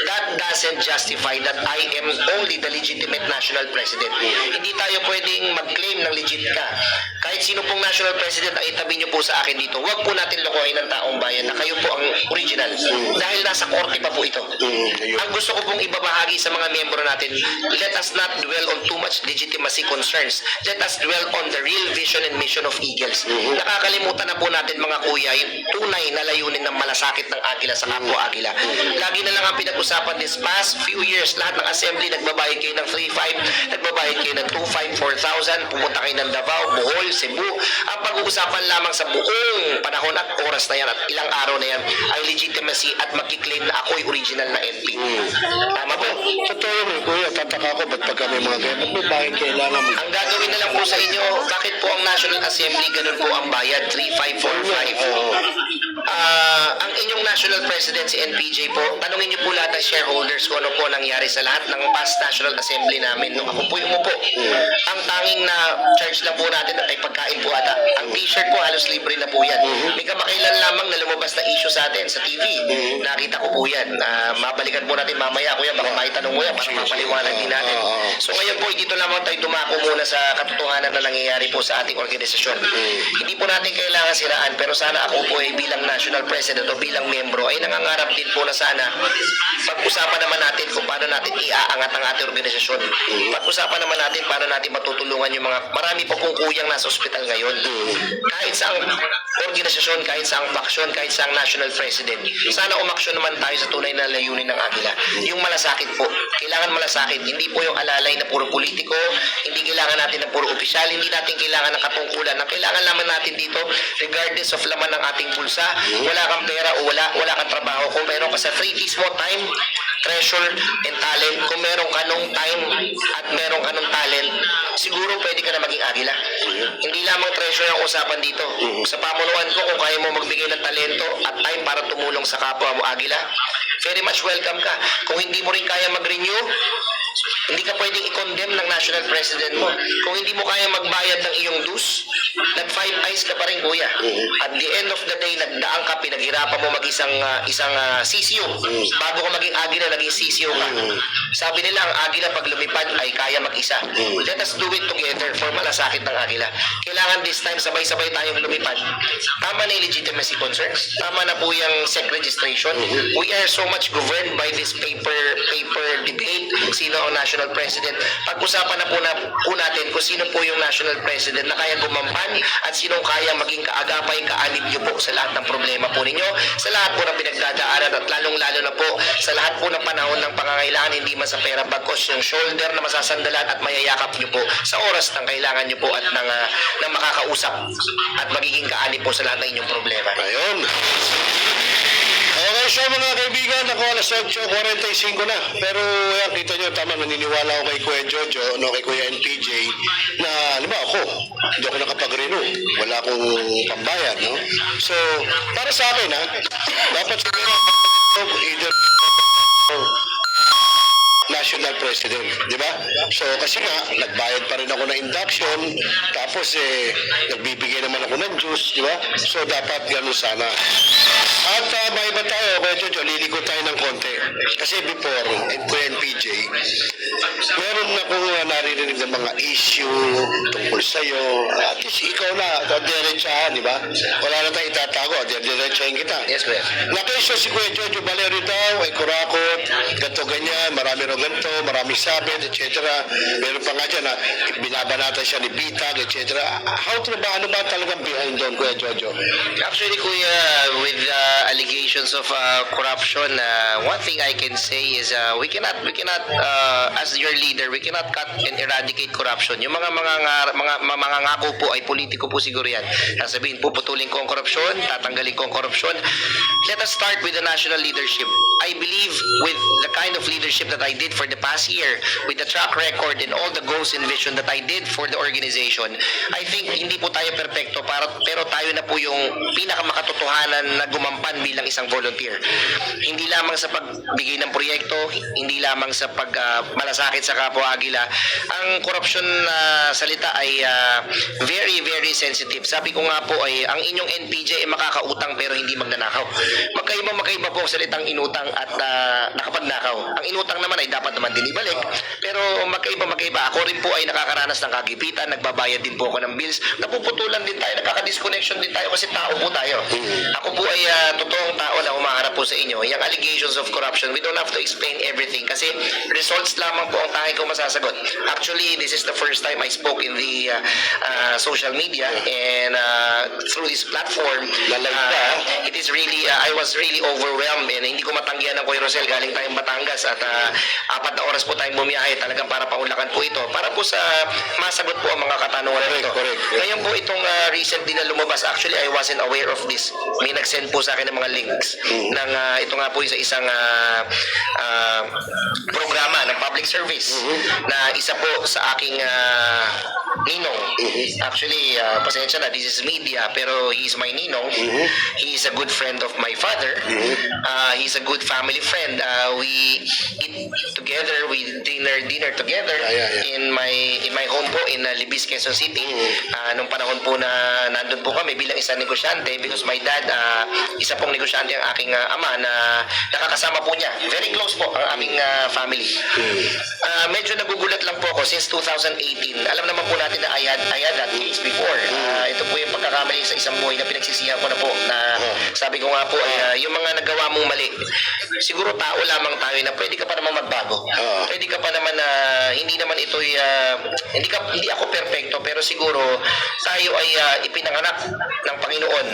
Speaker 2: That doesn't justify that I am only the legitimate national president. Hindi tayo pwedeng mag-claim ng legit ka. Kahit sino pong national president ay itabi niyo po sa akin dito, huwag po natin lokohin ng taong bayan na kayo po ang original. Dahil nasa korte pa po ito. Ang gusto ko pong ibabahagi sa mga miyembro natin, let us not dwell on too much legitimacy concerns. Let us dwell on the real vision and mission of Eagles. Nakakalimutan na po natin mga kuya, yung tunay na layunin ng malasakit ng Agila sa kapwa-Agila. Lagi na lang ang pinag-usapan this past few years, lahat ng assembly, nagbabayad kayo ng 3-5, nagbabayad kayo ng 2-5, 4,000, pumunta kayo ng Davao, Bohol, Cebu. Ang pag-uusapan lamang sa buong panahon at oras na yan at ilang araw na yan ay legitimacy at magkiklaim na ako'y original na NP. Tama po?
Speaker 1: Totoo yun, kuya, tataka ko ba't pag kami mga ganyan, ba't bakit kailangan mo?
Speaker 2: Ang gagawin na lang po sa inyo, bakit po ang National Assembly ganun po ang bayad, 3, 5, 4, 5? Ang inyong National President, si NPJ po, tanungin niyo po lahat ng shareholders kung ano po nangyari sa lahat ng past National Assembly namin. Nung ako po yung umupo, ang tanging na charge lang po natin ay pagkain po ata. Ang t-shirt po, halos libre na po yan. May kamakailan lamang na lumabas na issue sa atin sa TV. Nakita ko po yan. Mabalikan po natin mamaya, kuya, baka maitanong mo yan para mapaliwanag din natin. So ngayon po, dito lamang tayo dumako muna sa katotohanan na nangyayari po sa ating organisasyon. Hindi po natin kailangan siraan, pero sana ako po ay bilang national president o bilang membro ay nangangarap din po na sana pag-usapan naman natin kung paano natin iaangat ang ating organisasyon. Pag-usapan naman natin paano natin matutulungan yung mga marami po pong kuyang nasa ospital ngayon. Kahit sa organisasyon, kahit sa faksyon, kahit sa national president, sana umaksyon naman tayo sa tunay na layunin ng Agila. Yung malasakit po. Kailangan malasakit. Hindi po yung alalay na puro politiko, hindi kailangan natin na puro opisyal, hindi natin kailangan ng katungkulan. Ang kailangan naman natin dito, regardless of laman ng ating bulsa, wala kang pera o wala kang trabaho. Kung meron ka sa 3 T's mo, time, treasure, and talent, kung meron ka nung time at meron ka nung talent, siguro pwede ka na maging Agila. Hindi lamang treasure ang usapan dito. Sa pamunuan ko, kung kaya mo magbigay ng talento at time para tumulong sa kapwa mo Agila, very much welcome ka. Kung hindi mo rin kaya mag-renew, hindi ka pwedeng i-condemn ng national president mo. Kung hindi mo kaya magbayad ng iyong dues, nag-5 eyes ka pa rin, kuya. At the end of the day, nagdaan ka, pinaghirapan mo mag-isang CCO. Bago ka maging Agila, naging CCO ka. Sabi nila, ang Agila pag lumipad ay kaya mag-isa. Let us do it together for malasakit ng Agila. Kailangan this time, sabay-sabay tayong lumipad. Tama na yung legitimacy concerns. Tama na po yung SEC registration. We are so much governed by this paper debate. Sino ang national president? Pag-usapan na po natin kung sino po yung national president na kaya gumampan at sino kaya maging kaagapay, kaalib niyo po sa lahat ng problema po ninyo, sa lahat po ng pinagdadaanan at lalong-lalo na po sa lahat po ng panahon ng pangangailangan, hindi man sa pera bagkos yung shoulder na masasandalan at mayayakap niyo po sa oras ng kailangan niyo po at ng makakausap at magiging kaalib po sa lahat ng inyong problema.
Speaker 1: Ayun. Okay, so mga kaibigan, ako alas 8:45 na. Pero yan, kita nyo, tama, naniniwala ako kay Kuya Jojo, kay Kuya NPJ, na, ako, hindi ako nakapag-renew. Wala akong pambayad, no? So, para sa akin, dapat siguro, either national president, di ba? So, kasi nga, nagbayad pa rin ako ng induction, tapos nagbibigay naman ako ng juice, di ba? So, dapat ganun sana. At maiba tayo, Kuya Jojo, liliko tayo ng konti. Kasi before, Kuya NPJ, meron na akong naririnig ng mga issue tungkol sa'yo. At least ikaw na, diretsahan, di ba? Wala na tayong itatago, diretsahin kita.
Speaker 2: Yes, kuya.
Speaker 1: Nakisyo si Kuya Jojo Valero daw, ay kurakot, ganito ganyan, marami rin ganito, maraming sabit, etc. Meron pa nga dyan na binabanatan siya ni Bitag, etc. How to ba, ano ba talagang behind doon, Kuya Jojo?
Speaker 2: Actually, kuya, with allegations of corruption, one thing I can say is we cannot as your leader, we cannot cut and eradicate corruption. Yung mga ngako po ay politiko po siguro yan. Sasabihin, puputulin ko ang korupsyon, tatanggalin ko ang korupsyon. Let us start with the national leadership. I believe with the kind of leadership that I did for the past year, with the track record and all the goals and vision that I did for the organization, I think hindi po tayo perfecto, pero tayo na po yung pinakamakatotohanan na gumampan bilang isang volunteer. Hindi lamang sa pagbigay ng proyekto, hindi lamang sa malasakit sa kapwa Agila. Ang korupsyon na salita ay very, very sensitive. Sabi ko nga po ay ang inyong NPJ ay makakautang pero hindi magnanakaw. Magkaiba po ang salitang inutang at nakapagnakaw. Ang inutang naman ay dapat naman din ibalik. Pero magkaiba. Ako rin po ay nakakaranas ng kagipitan, nagbabayad din po ako ng bills, napuputulan din tayo, nakaka-disconnection din tayo kasi tao po tayo. Ako po ay totoong tao na umaharap po sa inyo. Yung allegations of corruption, we don't have to explain everything kasi results lamang po ang tanging ko masasagot. Actually, this is the first time I spoke in the social media and through this platform. It is really, I was really overwhelmed and hindi ko matanggihan ng Kuya Rosel. Galing tayong Batangas at 4 na oras po tayong bumiyahe talagang para paunlakan po ito. Para po sa masagot po ang mga katanungan nito. Ngayon po itong recently na lumabas, actually I wasn't aware of this. May nag-send po sa akin ng mga links ng ito nga po sa isang programa ng public service na isa po sa aking ninong. Actually, pasensya na, this is media, pero he's my ninong. He's a good friend of my father. He's a good family friend. We eat together, we dinner together in my home po in Libis, Quezon City. Nung panahon po na nandun po kami bilang isang negosyante because my dad, isa pong negosyante ang aking ama na nakakasama po niya. Very close po ang aming family. Medyo nagugulat lang po ako since 2018. Alam naman po natin na I had that case before. Ito po yung pagkakamali sa isang buhay na pinagsisihan ko na po na sabi ko nga po yung mga nagawa mong mali, siguro tao lamang tayo na pwede ka pa naman magbago. Pwede ka pa naman na hindi naman ito hindi ako perfecto pero siguro tayo ay ipinanganak ng Panginoon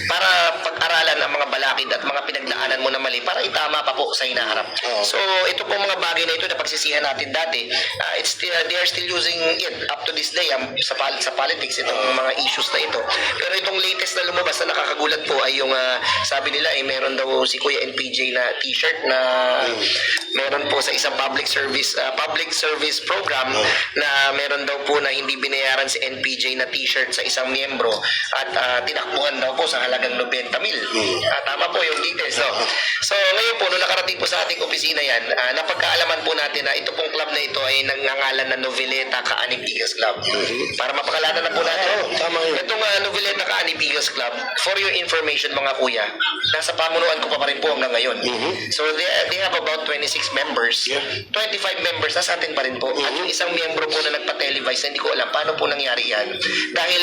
Speaker 2: para pag-aralan ang mga balakid at mga pinagdaanan mo na mali para itama pa po sa hinaharap. So ito po mga bagay na ito na pagsisihan natin dati, they are still using it up to this day sa politics itong mga issues na ito. Pero itong latest na lumabas na nakakagulat po ay yung sabi nila meron daw si Kuya NPJ na t-shirt na meron po sa isang public service program na meron daw po na hindi binayaran si NPJ na t-shirt sa isang miyembro at tinakbuhan daw po sa halagang 90,000. Tama po yung details, no? So ngayon po, nung nakarating po sa ating opisina yan, napagkaalaman po natin na ito pong club na ito ay nangangalan na Noveleta Kaanib Eagles Club. Para mapakalanan na po natin. Itong Noveleta Kaanib Eagles Club, for your information mga kuya, nasa pamunuan ko pa rin po hanggang ngayon. So they have about 26 members. 25 members nasa atin pa rin po. At yung isang miyembro po na nagpa-televise, hindi ko alam paano po nangyari yan. Dahil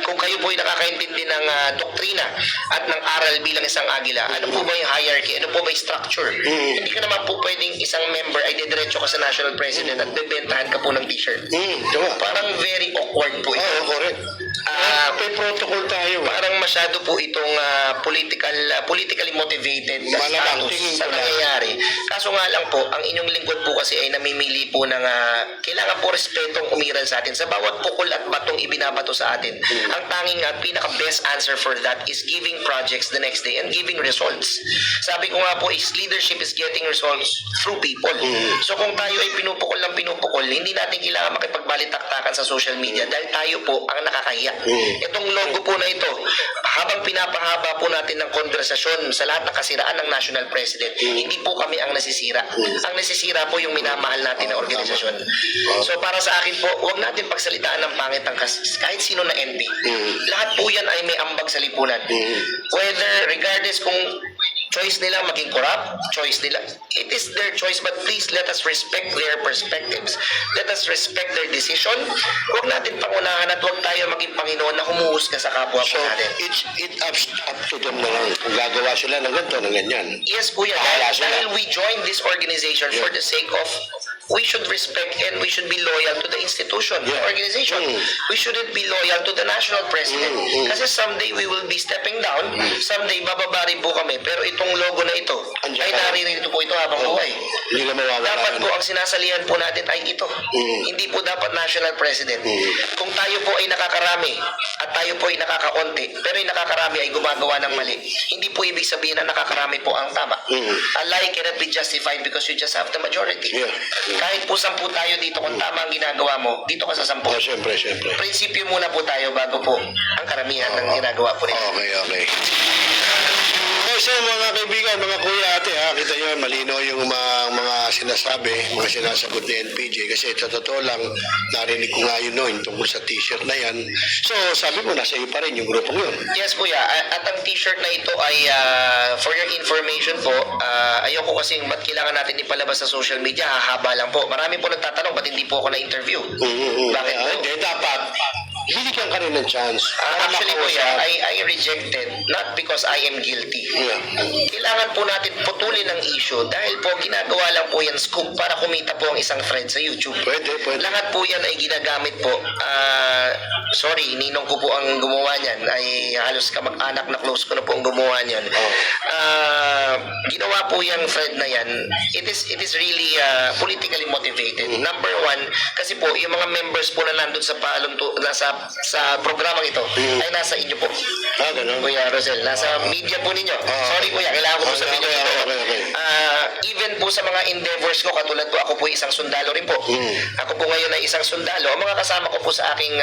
Speaker 2: kung kayo po ay nakakaintindi ng doktrina at ng aral bilang isang agila, ano po ba yung hierarchy? Ano po ba yung structure? Hindi ka naman po pwedeng isang member ay didiretso ka sa national president at bebentahan ka po ng t-shirt. Parang very awkward po ito.
Speaker 1: Correct. May protocol tayo.
Speaker 2: Parang masyado po itong politically motivated na
Speaker 1: Malamang,
Speaker 2: status
Speaker 1: tingin
Speaker 2: sa
Speaker 1: ko na.
Speaker 2: nangyayari. Kaso nga lang po, ang inyong lingkod po kasi ay namimili po ng kailangan po respetong umiral sa atin. Sa bawat pukol at batong ibinabato sa atin, ang tanging at pinaka-best answer for that is giving projects the next day and giving results. Sabi ko nga po, is leadership is getting results through people. So kung tayo ay pinupukol ng pinupukol, hindi natin kailangan makipagbalitaktakan sa social media dahil tayo po ang nakakahiya. Itong logo po na ito, habang pinapahaba po natin ng konversasyon sa lahat ng kasiraan ng national president, hindi po kami ang nasisira. Ang nasisira po yung minamahal natin na organisasyon. So para sa akin po, huwag natin pagsalitaan ng pangit ang kahit sino na NP. Lahat po yan ay may ambag sa lipunan. Whether, regardless kung choice nila maging corrupt, choice nila, it is their choice, but please let us respect their perspectives. Let us respect their decision. Huwag natin pangunahan at huwag tayo maging Panginoon na humuhusga sa kapwa po
Speaker 1: So,
Speaker 2: natin.
Speaker 1: it's up to them na lang. Kung gagawa sila ng ganito, ng ganyan.
Speaker 2: Yes, Kuya.
Speaker 1: Bahala sila.
Speaker 2: Dahil we joined this organization for the sake of we should respect and we should be loyal to the institution, the organization. We shouldn't be loyal to the national president. Kasi someday we will be stepping down, someday bababa rin po kami. Pero itong logo na ito,
Speaker 1: Andiyan
Speaker 2: ay
Speaker 1: pa.
Speaker 2: naririto po ito habang buhay.
Speaker 1: Hindi na mawawala.
Speaker 2: Dapat po ang sinasalihan po natin ay ito. Hindi po dapat national president. Kung tayo po ay nakakarami at tayo po ay nakakaunti, pero yung nakakarami ay gumagawa ng mali, hindi po ibig sabihin na nakakarami po ang tama. A lie cannot be justified because you just have the majority.
Speaker 1: Yeah.
Speaker 2: Kahit po 10 tayo dito, kung tama ang ginagawa mo, dito ka sa 10.
Speaker 1: Siyempre.
Speaker 2: Prinsipyo muna po tayo bago po ang karamihan ng ginagawa po rin.
Speaker 1: Okay. So mga kaibigan, mga kuya ate, kita nyo, malino yung mga sinasabi, mga sinasagot ni NPJ kasi sa totoo lang, narinig ko nga yun noon tungkol sa t-shirt na yan. So sabi mo, nasa iyo pa rin yung grupong yun.
Speaker 2: Yes, Kuya. At ang t-shirt na ito ay, for your information po, ayoko kasing ba't kailangan natin ipalabas sa social media, hahaba lang po. Marami po nagtatanong, ba't hindi po ako na-interview? Bakit po?
Speaker 1: Hindi, dapat binigyan ka rin ng chance. Para
Speaker 2: Actually, Kuya,
Speaker 1: makausap.
Speaker 2: I rejected, not because I am guilty.
Speaker 1: Yeah.
Speaker 2: Kailangan po natin putulin ang issue dahil po ginagawa lang po yan scoop para kumita po ang isang thread sa YouTube.
Speaker 1: Pwede.
Speaker 2: Lahat po yan ay ginagamit po. Sorry, ninong ko po ang gumawa niyan. Ay halos kamag-anak na close ko na po ang gumawa niyan. Ginawa po yung thread na yan. It is really nasa politically motivated. Number one, kasi po yung mga members po na nandun sa sa programang ito ay nasa inyo po.
Speaker 1: Ganun.
Speaker 2: Kuya Rosel, nasa media po ninyo. Sorry kuya, kailangan ko po sabihin nyo ito.
Speaker 1: Okay.
Speaker 2: Even po sa mga endeavors ko, katulad po ako po isang sundalo rin po. Ako po ngayon ay isang sundalo. Ang mga kasama ko po sa aking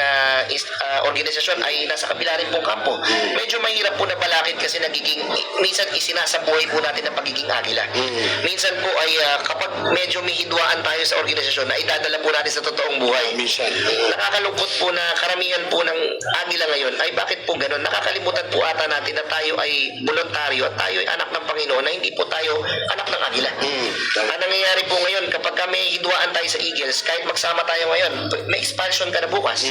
Speaker 2: organisasyon ay nasa kabila rin pong kampo. Medyo mahirap po na balakid kasi minsan isinasabuhay po natin ang pagiging agila. Minsan po ay kapag medyo may hidwaan tayo sa organisasyon, ay dadala po natin sa totoong buhay.
Speaker 1: Minsan.
Speaker 2: Nakakalungkot po na karamihan po ng agila ngayon ay bakit po ganun? Nakakalimutan po ata natin na tayo ay voluntaryo at tayo ay anak ng Panginoon na hindi po tayo anak ng agila. Ang nangyayari po ngayon, kapag may hidwaan tayo sa Eagles, kahit magsama tayo ngayon, may expansion ka na bukas.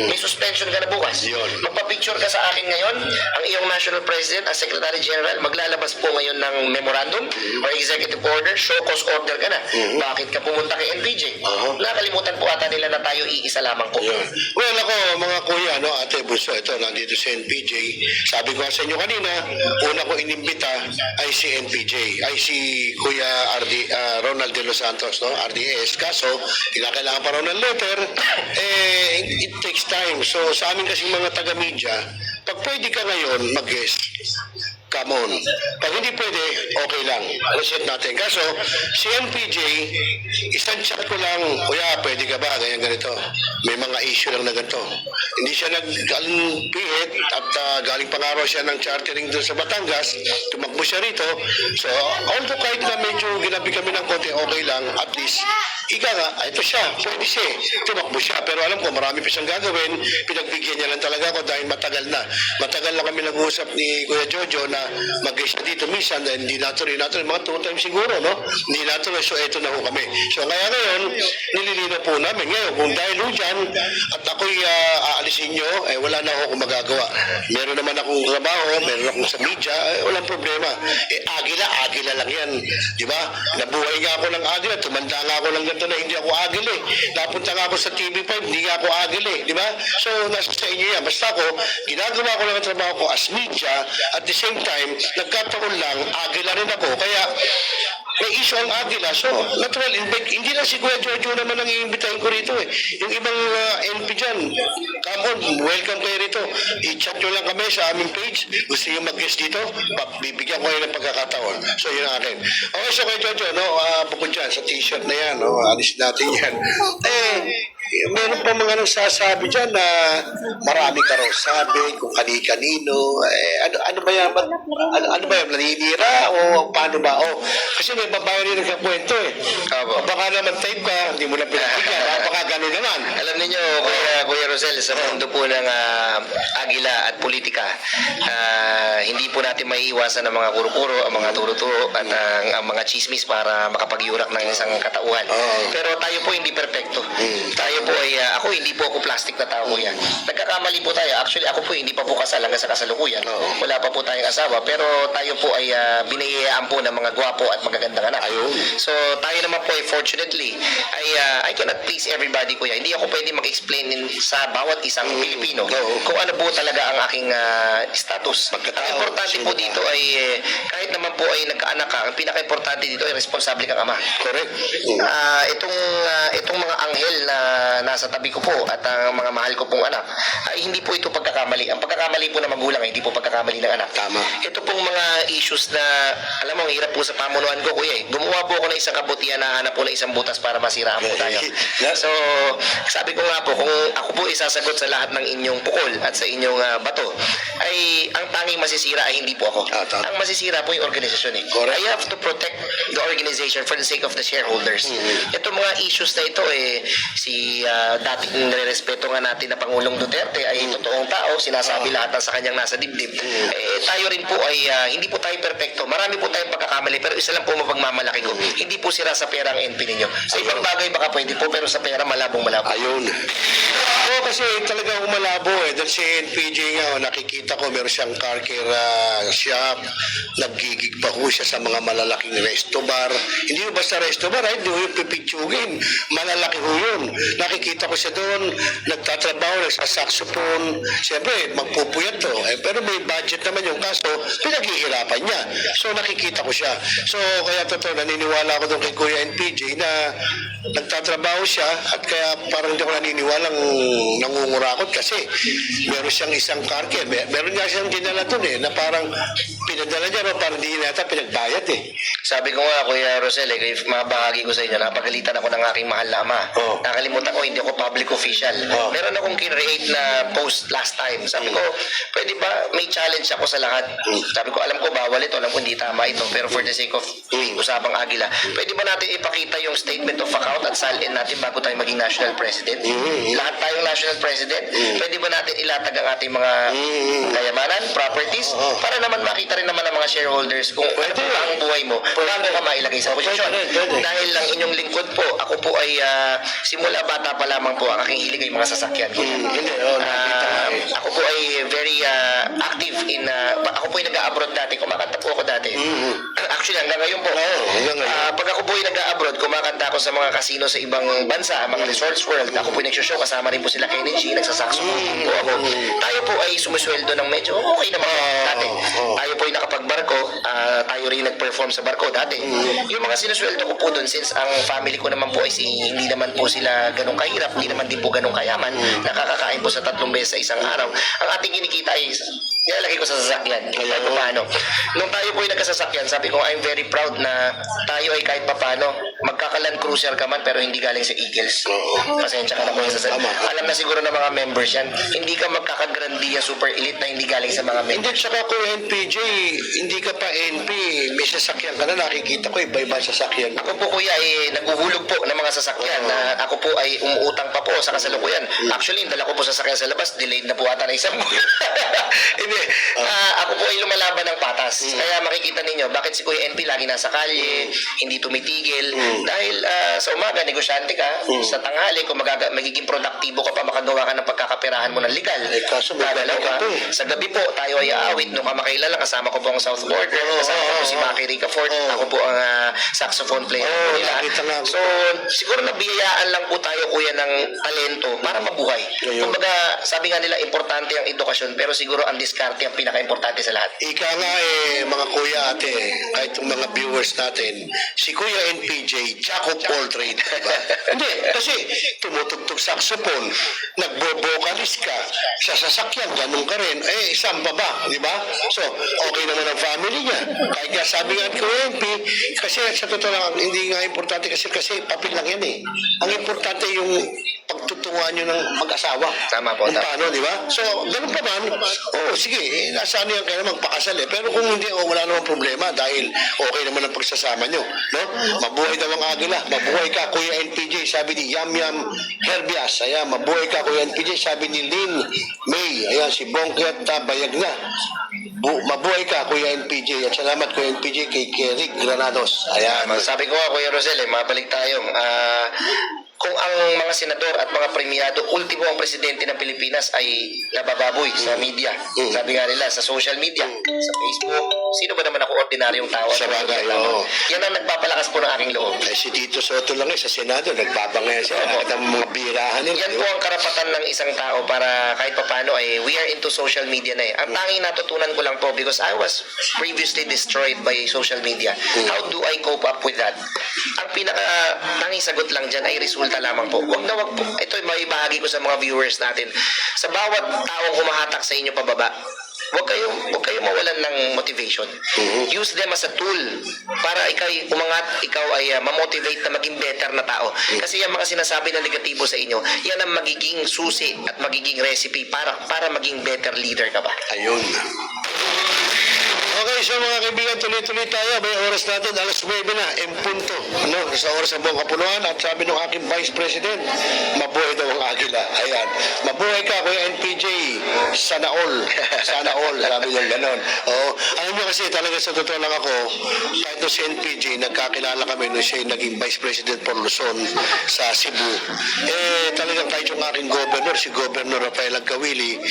Speaker 2: May suspension ka na bukas.
Speaker 1: Yun.
Speaker 2: Magpa-picture ka sa akin ngayon, ang iyong National President, as Secretary General, maglalabas po ngayon ng memorandum or executive order, show cause order ka na. Bakit ka pumunta kay NPJ? Nakalimutan po ata nila na tayo iisa lamang po.
Speaker 1: Yun. Well, ako, mga kuya, ate Bunso, ito, nandito si NPJ. Sabi ko sa inyo kanina, una ko inimbita ay si NPJ, ay si Kuya Ronald De Los Santos, RDS. Kaso, kinakailangan pa raw ng letter, it takes time. So, sa amin kasi mga taga-media, pag pwede ka ngayon mag-guest, come on. Pag hindi pwede, okay lang. Reset natin. Kaso, si MPJ, isang chat ko lang, kuya, pwede ka ba? Ganyan ganito. May mga issue lang na ganito. Hindi siya naggaling pihit at galing pangaraw siya ng chartering doon sa Batangas. Tumakbo siya rito. So, although kahit na medyo ginabi kami ng konti, okay lang. At least, ika nga, ito siya. Pwede siya. Tumakbo siya. Pero alam ko, marami pa siyang gagawin. Pinagbigyan niya lang talaga ako dahil matagal na. Matagal na kami nag-uusap ni Kuya Jojo na mag-guest siya dito minsan dahil hindi natuloy, mga 2 times siguro, no? Hindi natuloy, so eto na ho kami. So kaya ngayon, nililino po namin. Ngayon, kung dahil ho dyan, at ako'y aalisin nyo, wala na ako magagawa. Meron naman akong trabaho, meron akong sa media, walang problema. Agila lang yan. Di ba? Nabuhay nga ako ng agila, tumanda nga ako ng ganito na hindi ako agila eh. Napunta nga ako sa TV5, hindi nga ako agila eh. Di ba? So, nasa sa inyo yan. Basta ako, ginagawa ko lang ang trabaho ko as media, at the same time, nagkataon lang, agila rin ako. Kaya, may issue ang agila. So, natural, hindi lang si Kuya Jojo naman ang iimbitahin ko rito eh. Yung ibang NP dyan, come on, welcome kayo rito. I-chat nyo lang kami sa aming page. Gusto nyo mag-guest dito? Bibigyan ko kayo ng pagkakataon. So, yun ang akin. Okay, so Kuya Jojo, bukod dyan, sa t-shirt na yan, alis natin yan. Meron pa mga nagsasabi dyan na marami ka raw sabi, kung kani-kanino. Ano ba yan? Ano ba yan? Naninira? O paano ba? Kasi may babae rin nagkakwento eh. Baka naman type ka, hindi mo na pinakita. Baka gano'n naman.
Speaker 2: Alam niyo, Kuya Rosel, sa mundo po ng agila at politika, hindi po natin maiiwasan ang mga kuro-kuro, ang mga turo-turo, at ang mga chismis para makapagyurak ng isang katauhan. Pero tayo po hindi perpekto. Tayo po ay, ako hindi po ako plastic na tao yan. Nagkakamali po tayo. Actually, ako po hindi pa po kasal hanggang sa kasalukuyan. Wala pa po tayong asawa. Pero tayo po ay binayayaan po ng mga gwapo at magagandang anak. So, tayo naman po ay fortunately, I cannot please everybody, kuya. Hindi ako pwede mag-explain sa bawat isang Pilipino kung ano po talaga ang aking status. Ang importante po dito ay, kahit naman po ay nagkaanak ka, ang pinaka-importante dito ay responsable kang ama.
Speaker 1: Correct.
Speaker 2: Itong mga anghel na nasa tabi ko po at ang mga mahal ko pong anak ay hindi po ito pagkakamali. Ang pagkakamali po ng magulang ay hindi po pagkakamali ng anak.
Speaker 1: Tama.
Speaker 2: Ito pong mga issues na alam mo, ang hirap po sa pamunuan ko, kuya eh. Gumawa po ako ng isang kabutihan na hanap po ng isang butas para masiraan po tayo. So, sabi ko nga po, kung ako po isasagot sa lahat ng inyong pukol at sa inyong bato, ay ang tanging masisira ay hindi po ako. Ang masisira po yung organisasyon eh. I have to protect the organization for the sake of the shareholders. Ito mga issues na ito eh, si dating nire-respeto nga natin na Pangulong Duterte ay totoong tao, sinasabi lahat ng sa kanyang nasa dibdib. Tayo rin po ay hindi po tayo perfecto. Marami po tayong pagkakamali, pero isa lang po mapagmamalaki ko. Hindi po sira sa pera ang NP ninyo. Sa ibang bagay baka pwede po, pero sa pera malabong-malabo.
Speaker 1: Ayun. Kasi talaga malabo eh. Dahil si NPJ nga, nakikita ko meron siyang car care shop. Naggigig pa ko siya sa mga malalaking resto bar. Hindi yung basta resto bar, hindi yung pipitsugin. Malalaki ho yun. Nakikita ko siya doon, nagtatrabaho, nagsasaxophone. Siyempre, magpupuyat to. Pero may budget naman yung kaso, pinaghihirapan niya. So, nakikita ko siya. So, kaya totoo, naniniwala ako doon kay Kuya NPJ na nagtatrabaho siya at kaya parang hindi ako naniniwalang nangungurakot kasi meron siyang isang karke. Meron nga siyang dinala dun na parang pinadala niya, no, parang di nata pinagbayad
Speaker 2: Sabi ko nga, Kuya Rosel, if mabahagi ko sa inyo, napagalitan ako ng aking mahal na ama.
Speaker 1: Oh.
Speaker 2: Nakalimutan ko, hindi ako public official.
Speaker 1: Oh.
Speaker 2: Meron akong kinreate na post last time. Sabi ko, pwede ba may challenge ako sa lahat? Sabi ko, alam ko bawal ito, alam ko hindi tama ito, pero for the sake of usapang Agila, pwede ba natin ipakita yung statement of account at salin natin bago tayo maging national president? Lahat tayong national president, pwede ba natin ilatag ang ating mga kayamanan, properties, para naman makita rin naman ng mga shareholders kung ano ba ang buhay mo bago ka mailagay sa posisyon.
Speaker 1: Pwede.
Speaker 2: Dahil lang inyong lingkod po, ako po ay simula bata pa lamang po ang aking hilig ay mga sasakyan. Ako po ay very active in ako po ay nag-abroad dati, kumakanta po ako dati. Actually hanggang ngayon po. Pag ako po ay nag-abroad, kumakanta ako sa mga casino sa ibang bansa, mga resorts world. Ako po ay nagsho-show, kasama rin po sila Kenny G, nagsasaxophone po ako. Tayo po ay sumusweldo ng medyo okay naman dati. Tayo po ay nakapagbarko, tayo rin nag-perform sa barko dati. Yung mga sinusweldo ko po doon, since ang family ko naman po ay hindi naman po sila ganun kahirap, hindi naman din po ganun kayaman, nakakakain po sa 3 beses sa isang araw. Ang ating kinikita ay nilalagay ko sa sasakyan. Kahit paano. Nung tayo po ay nagkasasakyan, sabi ko, I'm very proud na tayo ay kahit paano, magkakaland cruiser ka man pero hindi galing sa Eagles. Pasensya ka na po sa sasakyan. Alam na siguro ng mga members yan, hindi ka magkakagrandiya super elite na hindi galing sa mga
Speaker 1: Hindi,
Speaker 2: members.
Speaker 1: tsaka kung NPJ, hindi ka pa NP, may sasakyan ka na, nakikita ko, iba-iba sasakyan.
Speaker 2: Ako po kuya ay naguhulog po ng mga sasakyan na ako po ay umuutang pa po sa kasalukuyan. Actually, yung dala ko po sasakyan sa labas, delayed na po ata na isang buwan. Hindi. Ako po ay lumalaban ng patas. Kaya makikita ninyo, bakit si Kuya NP lagi nasa kalye, hindi tumitigil. Dahil sa umaga, negosyante ka. Sa tanghali, kung magiging produktibo ka pa, makagawa ka ng pagkakapirahan mo ng legal.
Speaker 1: Kaso
Speaker 2: Dadalaw ka.
Speaker 1: ka.
Speaker 2: Sa gabi po, tayo ay aawit. Nung kamakailan lang, kasama ko po ang South Border. Kasama ko po si Maki Rica Ford. Ako po ang saxophone player po nila.
Speaker 1: nakita nga ako.
Speaker 2: So, siguro nabiyayaan lang po tayo, kuya, ng talento para mabuhay.
Speaker 1: Ayun.
Speaker 2: Kumbaga, sabi nga nila, importante ang edukasyon, pero siguro ang diskarte ang pinaka-importante sa lahat.
Speaker 1: Ika nga mga kuya ate, kahit yung mga viewers natin, si Kuya NPJ, jack of all trade. Diba? Hindi, kasi tumutugtog saxophone, nagbo-vocalist ka, sa sasakyan, ganun ka rin, saan pa ba? Di ba? So, okay naman ang family niya. Kahit nga sabi nga ni Kuya NP, kasi sa totoo lang, hindi nga importante kasi papel lang yan Ang importante yung pagtutunguhan nyo ng mag-asawa.
Speaker 2: Tama po,
Speaker 1: Kung
Speaker 2: tama.
Speaker 1: paano, di ba? So, ganun pa man, sige, nasaan yan kayo magpakasal Pero kung hindi, wala namang problema dahil okay naman ang pagsasama nyo. No? Mabuhay daw ang Agila. Mabuhay ka, Kuya NPJ, sabi ni Yam Yam Herbias. Ayan, mabuhay ka, Kuya NPJ, sabi ni Lynn May. Ayan, si Bongket Bayag na. Mabuhay ka, Kuya NPJ. At salamat, Kuya NPJ, kay Kerik Granados. Ayan.
Speaker 2: Sabi ko nga, Kuya Rosel, mabalik tayo. Kung ang mga senador at mga premiado, ultimo ang presidente ng Pilipinas ay nabababoy sa media. Sabi nga nila, sa social media, sa Facebook, sino ba naman ako ordinaryong tao?
Speaker 1: Sa bagay, oo.
Speaker 2: Yan ang nagpapalakas po ng aking loob.
Speaker 1: Si Tito Soto lang sa Senado, nagbabangay siya. Nakita mo mga birahan nila.
Speaker 2: Yan
Speaker 1: di
Speaker 2: po
Speaker 1: ba?
Speaker 2: ang karapatan ng isang tao para kahit papano ay we are into social media na Ang tanging natutunan ko lang po because I was previously destroyed by social media. How do I cope up with that? Ang tanging sagot lang dyan ay resulta lamang po. Wag po. Ito may bahagi ko sa mga viewers natin. Sa bawat taong humahatak sa inyo pababa, Huwag kayo mawalan ng motivation. Use them as a tool para ikaw umangat, ikaw ay ma-motivate na maging better na tao. Kasi yung mga sinasabi na negatibo sa inyo, yan ang magiging susi at magiging recipe para maging better leader ka ba.
Speaker 1: Ayun. Okay, so mga kaibigan, tuloy-tuloy tayo. May oras natin, alas 9 na, punto. Sa oras ng buong kapunuan. At sabi ng aking Vice President, mabuhay daw ang Agila. Ayan. Mabuhay ka, Kuya NPJ. Sana all. Sana all. Sabi niya gano'n. Oo. Alam niyo kasi talaga sa totoo lang ako, kahit no si NPJ, nagkakilala kami nung siya naging Vice President for Luzon sa Cebu. Talagang kahit yung aking governor, si Governor Rafael Agkawili,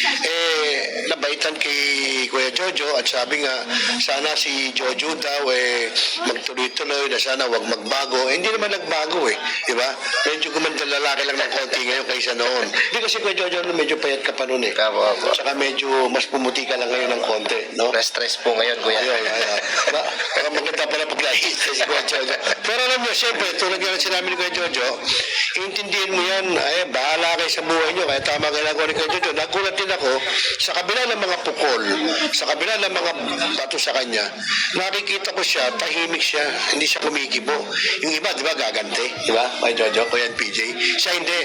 Speaker 1: nabaitan kay Kuya Jojo at sabi nga, sana si Jojo daw magtuloy-tuloy na sana wag magbago. Hindi naman nagbago di ba? Medyo gumanda lalaki lang ng konti ngayon kaysa noon. Hindi kasi Kuya Jojo medyo payat ka pa noon
Speaker 2: Opo.
Speaker 1: Tsaka medyo mas pumuti ka lang ngayon ng konti, no?
Speaker 2: Na-stress po ngayon, kuya.
Speaker 1: Ayun. Baka maganda pala paglahit si Kuya Jojo. Pero alam niyo, siyempre, tulad nga sinabi ni Kuya Jojo, intindihin mo yan, bahala bagay sa buhay nyo. Kaya tama ginagawa ni Kuya Jojo. Nagulat din ako, sa kabila ng mga pukol, sa kabila ng mga bato sa kanya, nakikita ko siya, tahimik siya, hindi siya kumikibo. Yung iba, di ba, gaganti? Di ba, Kuya Jojo, Kuya PJ? Siya hindi.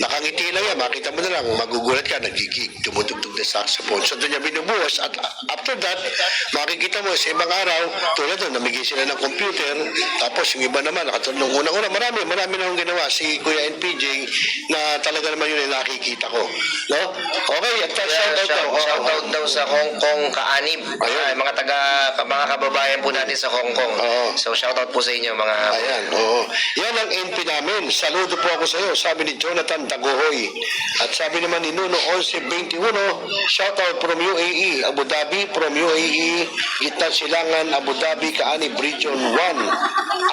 Speaker 1: Nakangiti lang yan, makita mo na lang, magugulat ka, nagigig, tumutugtog na saxophone. So doon niya binubuhos at after that, makikita mo sa ibang araw, tulad doon, namigay sila ng computer, tapos yung iba naman, nakatulong unang-una, marami na akong ginawa si Kuya NPJ na talaga naman yun ay nakikita ko. No? Okay, at
Speaker 2: Shoutout daw sa Hong Kong kaanib.
Speaker 1: Ayun.
Speaker 2: Mga kababayan po natin sa Hong Kong.
Speaker 1: Oo.
Speaker 2: So shoutout po sa inyo mga
Speaker 1: Ayan, oo. Yan ang NP namin. Saludo po ako sa iyo, sabi ni Jonathan Dagohoy. At sabi naman ni Nuno 1121, shoutout from UAE, Abu Dhabi, from UAE, Gitna Silangan, Abu Dhabi, Kaanib, Region 1,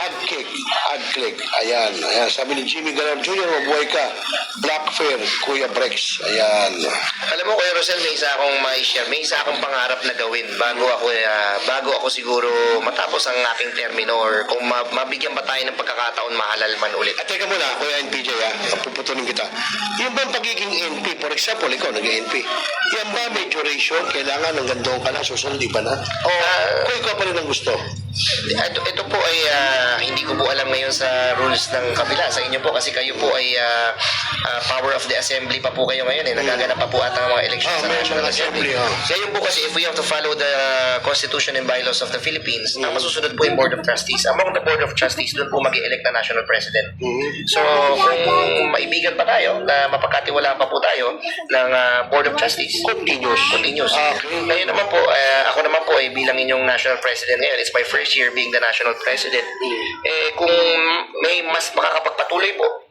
Speaker 1: Adclick. Ayan, sabi ni Jimmy Galar Jr., mabuhay ka. Black Fair, Kuya Brex. Ayan.
Speaker 2: Alam mo, Kuya Rosel, may isa akong ma-share. May isa akong pangarap na gawin bago ako siguro matapos ang aking termino or kung mabigyan ba tayo ng pagkakataon mahalal man ulit.
Speaker 1: At teka muna, Kuya NPJ, puputunin kita. Yung bang pagiging NP, for example, ikaw nag-NP, yan ba may duration? Kailangan ng gandong ka na, susunod, di ba na? O kung ikaw pa rin ang gusto?
Speaker 2: Ito po ay hindi ko po alam ngayon sa rules ng kabila sa inyo po kasi kayo po ay power of the assembly pa po kayo ngayon nagaganap pa po ata ang mga elections sa
Speaker 1: may
Speaker 2: National
Speaker 1: mga
Speaker 2: Assembly.
Speaker 1: assembly,
Speaker 2: Ngayon po kasi if we have to follow the Constitution and bylaws of the Philippines, ang masusunod po yung Board of Trustees. Among the Board of Trustees, doon po mag-i-elect na National President. So kung maibigan pa tayo na mapagkatiwalaan pa po tayo ng Board of Trustees, continuous. Ngayon naman po, ako naman po ay bilang inyong National President ngayon, it's my first year being the National President. Kung may mas makakapagpatuloy po,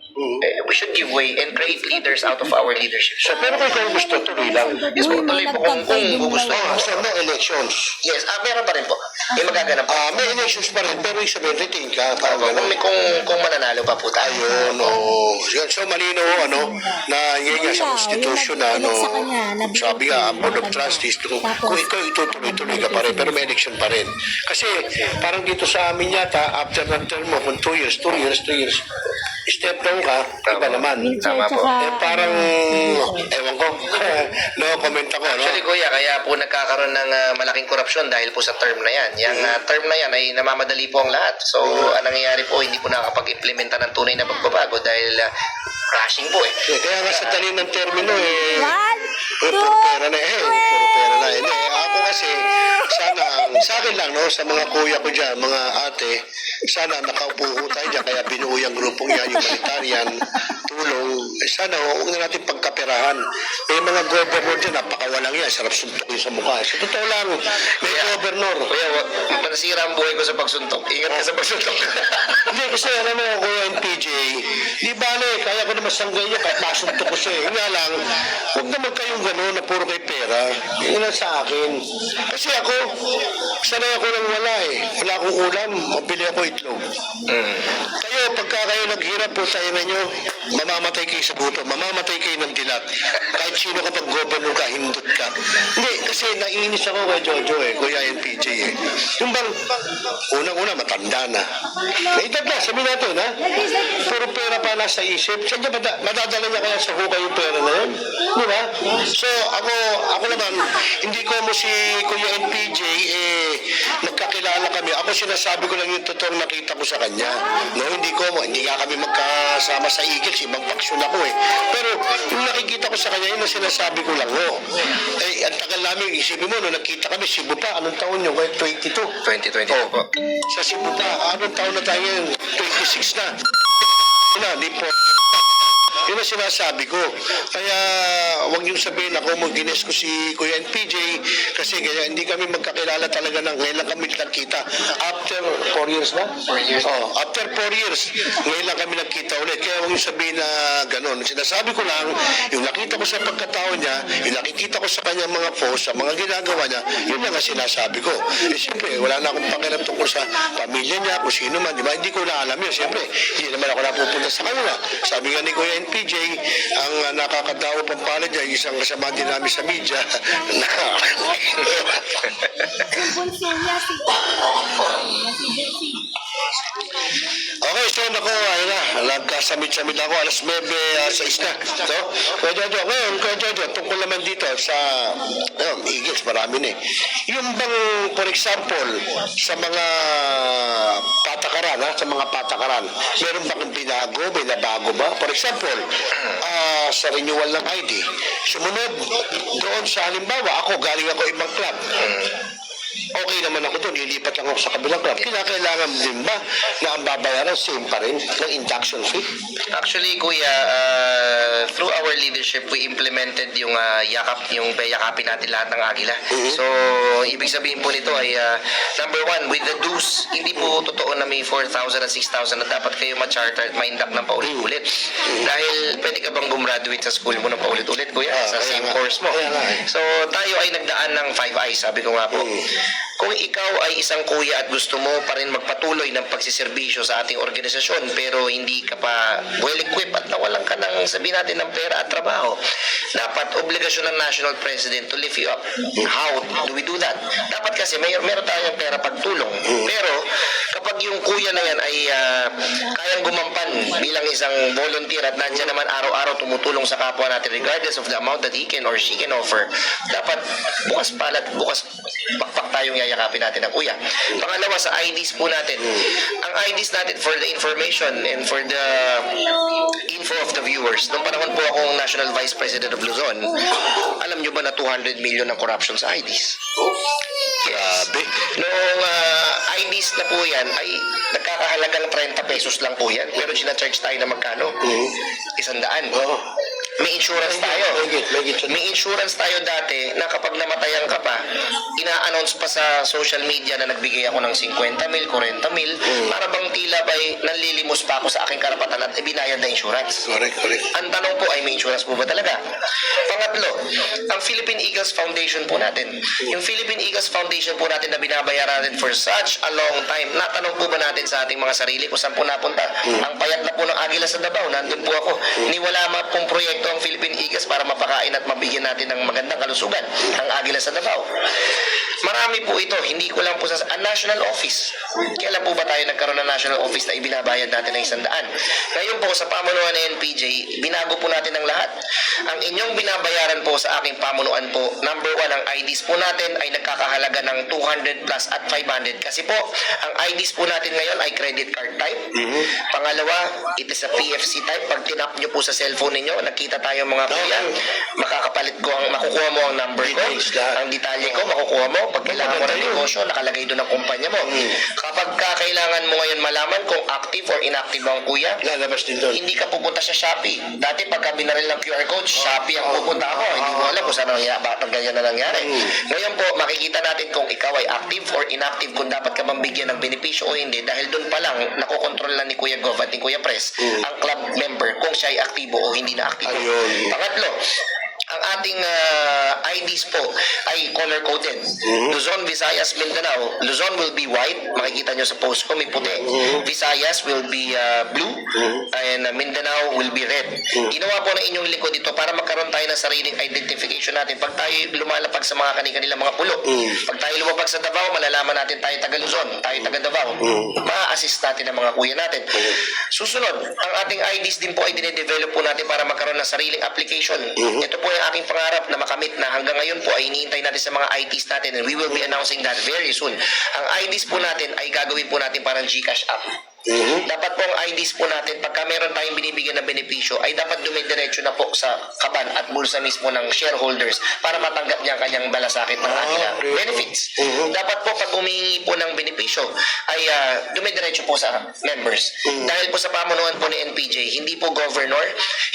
Speaker 2: we should give way and create leaders out of our leadership.
Speaker 1: So, pero kung ikaw gusto, tuloy lang.
Speaker 2: Yes po, tuloy po kung gusto.
Speaker 1: So, no elections.
Speaker 2: Yes, meron pa rin po. Magaganap po.
Speaker 1: May elections pa rin, pero isa may retain ka.
Speaker 2: Kung mananalo pa po tayo.
Speaker 1: Ayun, oo. So, malinaw, na yun nga sa Constitution na, sabi nga, ang Board of Trustees, kung ikaw itutuloy-tuloy ka pa rin, pero may election pa rin. Kasi, parang dito sa amin yata, after ng term mo, kung 2 years, step down ka, iba naman.
Speaker 2: Tama po.
Speaker 1: Parang, ewan ko, no comment ako, no?
Speaker 2: Actually, Kuya, kaya po nagkakaroon ng malaking korupsyon dahil po sa term na yan. Yung term na yan ay namamadali po ang lahat. So, ang nangyayari po, hindi po nakakapag-implementa ng tunay na pagbabago dahil crashing po
Speaker 1: Kaya nga sa dali ng termino, puro
Speaker 3: 1, 2,
Speaker 1: pera na. Ako kasi, sana, sa akin lang, no, sa mga kuya ko dyan, mga ate, sana nakaupo ho tayo dyan, kaya binuo yung grupong yan, humanitarian, tulong, sana huwag na natin pagkaperahan. May mga governor dyan, napakawalang yan, sarap suntukin sa mukha. So, totoo lang, may governor.
Speaker 2: Kuya, manasira ang buhay ko sa pagsuntok. Ingat ka sa pagsuntok.
Speaker 1: Hindi, kasi alam mo, Kuya NPJ, di bale, kaya ko naman sanggay niya, kahit masuntok ko siya. Yun nga lang, huwag naman kayong gano'n na puro kay pera. Yun lang sa akin. Kasi ako, sanay ako lang wala Wala akong ulam, mabili ako itlog. Kayo, pagka kayo naghirap po tayo nyo, mamamatay kayo sa buto, mamamatay kayo ng dilat. Kahit sino ka pag governor ka, hindot ka. Hindi, kasi naiinis ako kay Jojo Kuya NPJ Yung bang, unang-una, matanda na. Naitag na, sabi natin, puro pera pa nasa isip. Saan niya madadala niya kaya sa hukay yung pera na yun? Di ba? So, ako naman, hindi ko mo si Kuya NPJ, nagkakilala kami. Ako sinasabi ko lang yung totoong nakita ko sa kanya. No, hindi nga kami magkasama sa Eagles, ibang faksyon ako Pero, yung nakikita ko sa kanya, yun ang sinasabi ko lang, ang tagal namin, isipin mo, nung nakita kami, Cebu pa, anong taon nyo? 22?
Speaker 2: 2022 po.
Speaker 1: Sa Cebu pa, anong taon na tayo ngayon? 26 na. Di po. Yun ang sinasabi ko. Kaya huwag niyong sabihin ako mag-gines ko si Kuya NPJ kasi kaya hindi kami magkakilala talaga ng ngayon lang kami nagkita. After 4 years na?
Speaker 2: 4 years.
Speaker 1: After 4 years, ngayon lang kami nagkita ulit. Kaya huwag niyong sabihin na gano'n. Sinasabi ko lang, yung nakita ko sa pagkatao niya, yung nakikita ko sa kanyang mga posts, sa mga ginagawa niya, yun lang ang sinasabi ko. Siyempre, wala na akong pakialam tungkol sa pamilya niya, kung sino man, di ba? Hindi ko na alam yun. Siyempre, hindi naman ako napupunta sa kanila. Sabi nga ni Kuya NPJ, ang nakakadawa pang pala niya, isang kasama din namin sa media na Okay, so naku, ayun na, nagkasamit-samit ako, alas 9:06 na. So, Kuya Jojo, ngayon, Kuya Jojo, tungkol naman dito sa Eagles, marami na eh. Yung bang, for example, sa mga patakaran, sa mga patakaran, meron bang binago, may nabago ba? For example, sa renewal ng ID, sumunod doon sa halimbawa, ako, galing ako ibang club. Okay naman ako doon, ilipat lang ako sa kabilang club. Kailangan din ba na ang babayaran same pa rin ng induction fee?
Speaker 2: Actually, Kuya, through our leadership, we implemented yung yakapin natin lahat ng Agila. So, ibig sabihin po nito ay, number one, with the dues, hindi po totoo na may 4,000 at 6,000 na dapat kayo ma-charter at ma-induct ng paulit-ulit. Dahil pwede ka bang gumraduate sa school mo ng paulit-ulit, Kuya, sa
Speaker 1: kaya
Speaker 2: same
Speaker 1: nga.
Speaker 2: course mo.
Speaker 1: Kaya nga eh.
Speaker 2: So, tayo ay nagdaan ng 5 eyes, sabi ko nga po. Kung ikaw ay isang kuya at gusto mo pa rin magpatuloy ng pagsiservisyo sa ating organisasyon pero hindi ka pa well-equipped at nawalan ka ng sabihin natin ng pera at trabaho, dapat obligasyon ng National President to lift you up. How do we do that? Dapat kasi meron tayong pera pagtulong. Pero kapag yung kuya na yan ay kayang gumampan bilang isang volunteer at nandiyan naman araw-araw tumutulong sa kapwa natin regardless of the amount that he can or she can offer, dapat bukas pakpak tayong yayakapin natin ang kuya. Pangalawa, sa IDs po natin. Ang IDs natin for the information and for the info of the viewers, nung panahon po akong National Vice President of Luzon, alam nyo ba na 200 million ang corruption sa IDs?
Speaker 1: Grabe.
Speaker 2: Noong IDs na po yan, ay nagkakahalagang 30 pesos lang po yan. Pero sinacharge tayo na magkano? 100. May insurance tayo. May insurance tayo dati na kapag namatayan ka pa, ina-announce pa sa social media na nagbigay ako ng 50 mil, 40 mil, para bang tila ba'y nanlilimos pa ako sa aking karapatan at ibinayad na insurance.
Speaker 1: Correct.
Speaker 2: Ang tanong po ay may insurance po ba talaga? Pangatlo, ang Philippine Eagles Foundation po natin. Yung Philippine Eagles Foundation po natin na binabayaran natin for such a long time, natanong po ba natin sa ating mga sarili kung saan po napunta? Ang payat na po ng Agila sa Davao, nandun po ako. Niwala pong proyekto ang Philippine Eagles para mapakain at mabigyan natin ng magandang kalusugan ang Agila sa Davao. Marami po ito, hindi ko lang po sa national office. Kailan po ba tayo nagkaroon ng national office na ibinabayad natin ng 100? Ngayon po sa pamunuan ng NPJ, binago po natin ang lahat. Ang inyong binabayaran po sa aking pamunuan po, number 1, ang IDs po natin ay nagkakahalaga ng 200 plus at 500 kasi po, ang IDs po natin ngayon ay credit card type. Pangalawa, it is a PFC type. Pag tinap nyo po sa cellphone ninyo, nakita tayo mga kuya, makukuha mo ang number ko, ang detalye ko, makukuha mo. Pag kailangan mo ng negosyo, nakalagay doon ang kumpanya mo. Kapag kailangan mo ngayon malaman kung active or inactive ang kuya,
Speaker 1: Lalabas din doon.
Speaker 2: hindi ka pupunta sa Shopee. Dati pagka binaril ng QR code, Shopee ang pupunta ako. Hindi mo alam kung saan bakit ganyan na nangyari. Ngayon po, makikita natin kung ikaw ay active or inactive, kung dapat ka bang bigyan ng benepisyo o hindi. Dahil doon pa lang, nakokontrol na ni Kuya Gov at ni Kuya Pres ang club member kung siya ay aktibo o hindi na aktibo.
Speaker 1: Ayun.
Speaker 2: Pangatlo, ang ating IDs po ay color-coded. Luzon, Visayas, Mindanao. Luzon will be white. Makikita nyo sa post ko, may puti. Visayas will be blue. And Mindanao will be red. Ginawa po ng inyong lingkod dito para magkaroon tayo ng sariling identification natin. Pag tayo lumalapag sa mga kanilang mga pulo. Pag tayo lumapag sa Davao, malalaman natin tayo taga Luzon, tayo taga Davao. Ma-assist natin ang mga kuya natin. Susunod, ang ating IDs din po ay dinedevelop po natin para magkaroon ng sariling application. Ito po yung aking pangarap na makamit na hanggang ngayon po ay hinihintay natin sa mga ITs natin and we will be announcing that very soon. Ang IDs po natin ay gagawin po natin parang GCash app. Dapat po ang IDs po natin, pagka meron tayong binibigyan na benepisyo, ay dapat dumidiretso na po sa kaban at bulsa mismo ng shareholders para matanggap niya ang kanyang balasakit ng kanilang benefits. Dapat po pag humingi po ng benepisyo, ay dumidiretso po sa members. Dahil po sa pamunuan po ni NPJ, hindi po governor,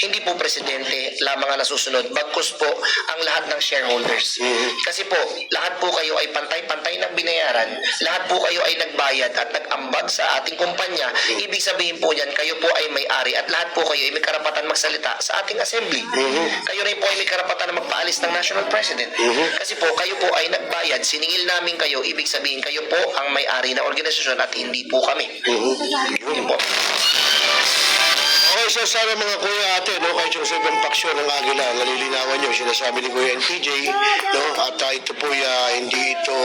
Speaker 2: hindi po presidente lamang ang nasusunod, bagkus po ang lahat ng shareholders. Kasi po, lahat po kayo ay pantay-pantay ng binayaran, lahat po kayo ay nagbayad at nag-ambag sa ating kumpanya. Ibig sabihin po yan, kayo po ay may-ari at lahat po kayo ay may karapatan magsalita sa ating assembly. Kayo rin po ay may karapatan na magpaalis ng national president. Kasi po, kayo po ay nagbayad, siningil namin kayo, ibig sabihin kayo po ang may-ari na organisasyon at hindi po kami. Yun po.
Speaker 1: Okay, so sana mga kuya ate, no, kahit yung sa ibang paksyon ng Agila, nalilinawan nyo, sinasabi ni Kuya NPJ, no, at ito po hindi ito,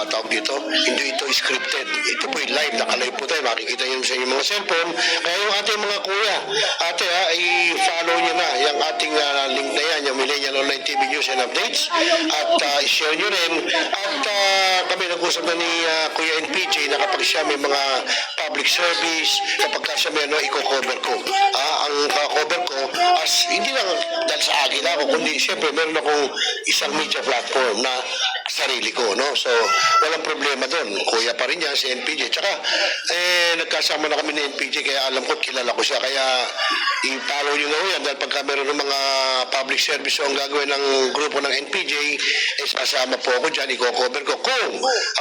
Speaker 1: tawag dito, hindi ito scripted. Ito po live, nakalive po tayo, makikita nyo sa inyong mga cellphone. Kaya yung ating mga kuya, ate i-follow nyo na yung ating link na yan, yung Millennial Online TV News and Updates, at i-share nyo rin. At kami nag-usap na ni Kuya NPJ na kapag siya may mga public service, kapag siya may i-cover ko. Ang cover ko, as hindi lang dahil sa Agila ako, kundi siyempre meron akong isang media platform na sarili ko, no? So, walang problema doon. Kuya pa rin yan, si NPJ. Tsaka, nagkasama na kami ni NPJ, kaya alam ko, kilala ko siya. Kaya, i-follow nyo na ho yan. Dahil pagka meron ng mga public service o ang gagawin ng grupo ng NPJ, sasama po ako dyan, i-cover ko. Kung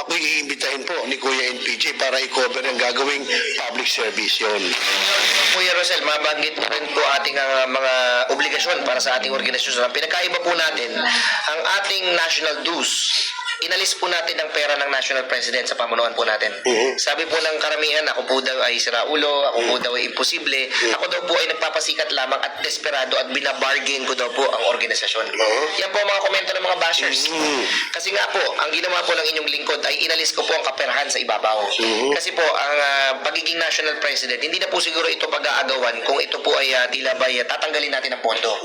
Speaker 1: ako iimbitahin po ni Kuya NPJ para i-cover ang gagawing public service yun.
Speaker 2: Kuya Rosel, mabanggit mo rin po ating mga obligasyon para sa ating organisasyon. Ang pinakaiba po natin, ang ating national dues, inalis po natin ang pera ng national president sa pamunuan po natin. Sabi po ng karamihan, ako po daw ay siraulo, ako po daw ay imposible, ako daw po ay nagpapasikat lamang at desperado at binabargain ko daw po ang organisasyon. Yan po ang mga komento ng mga bashers. Kasi nga po, ang ginawa po ng inyong lingkod ay inalis ko po ang kaperahan sa ibabaw. Kasi po, ang pagiging national president, hindi na po siguro ito pag-aagawan kung ito po ay tila ba tatanggalin natin ang pondo.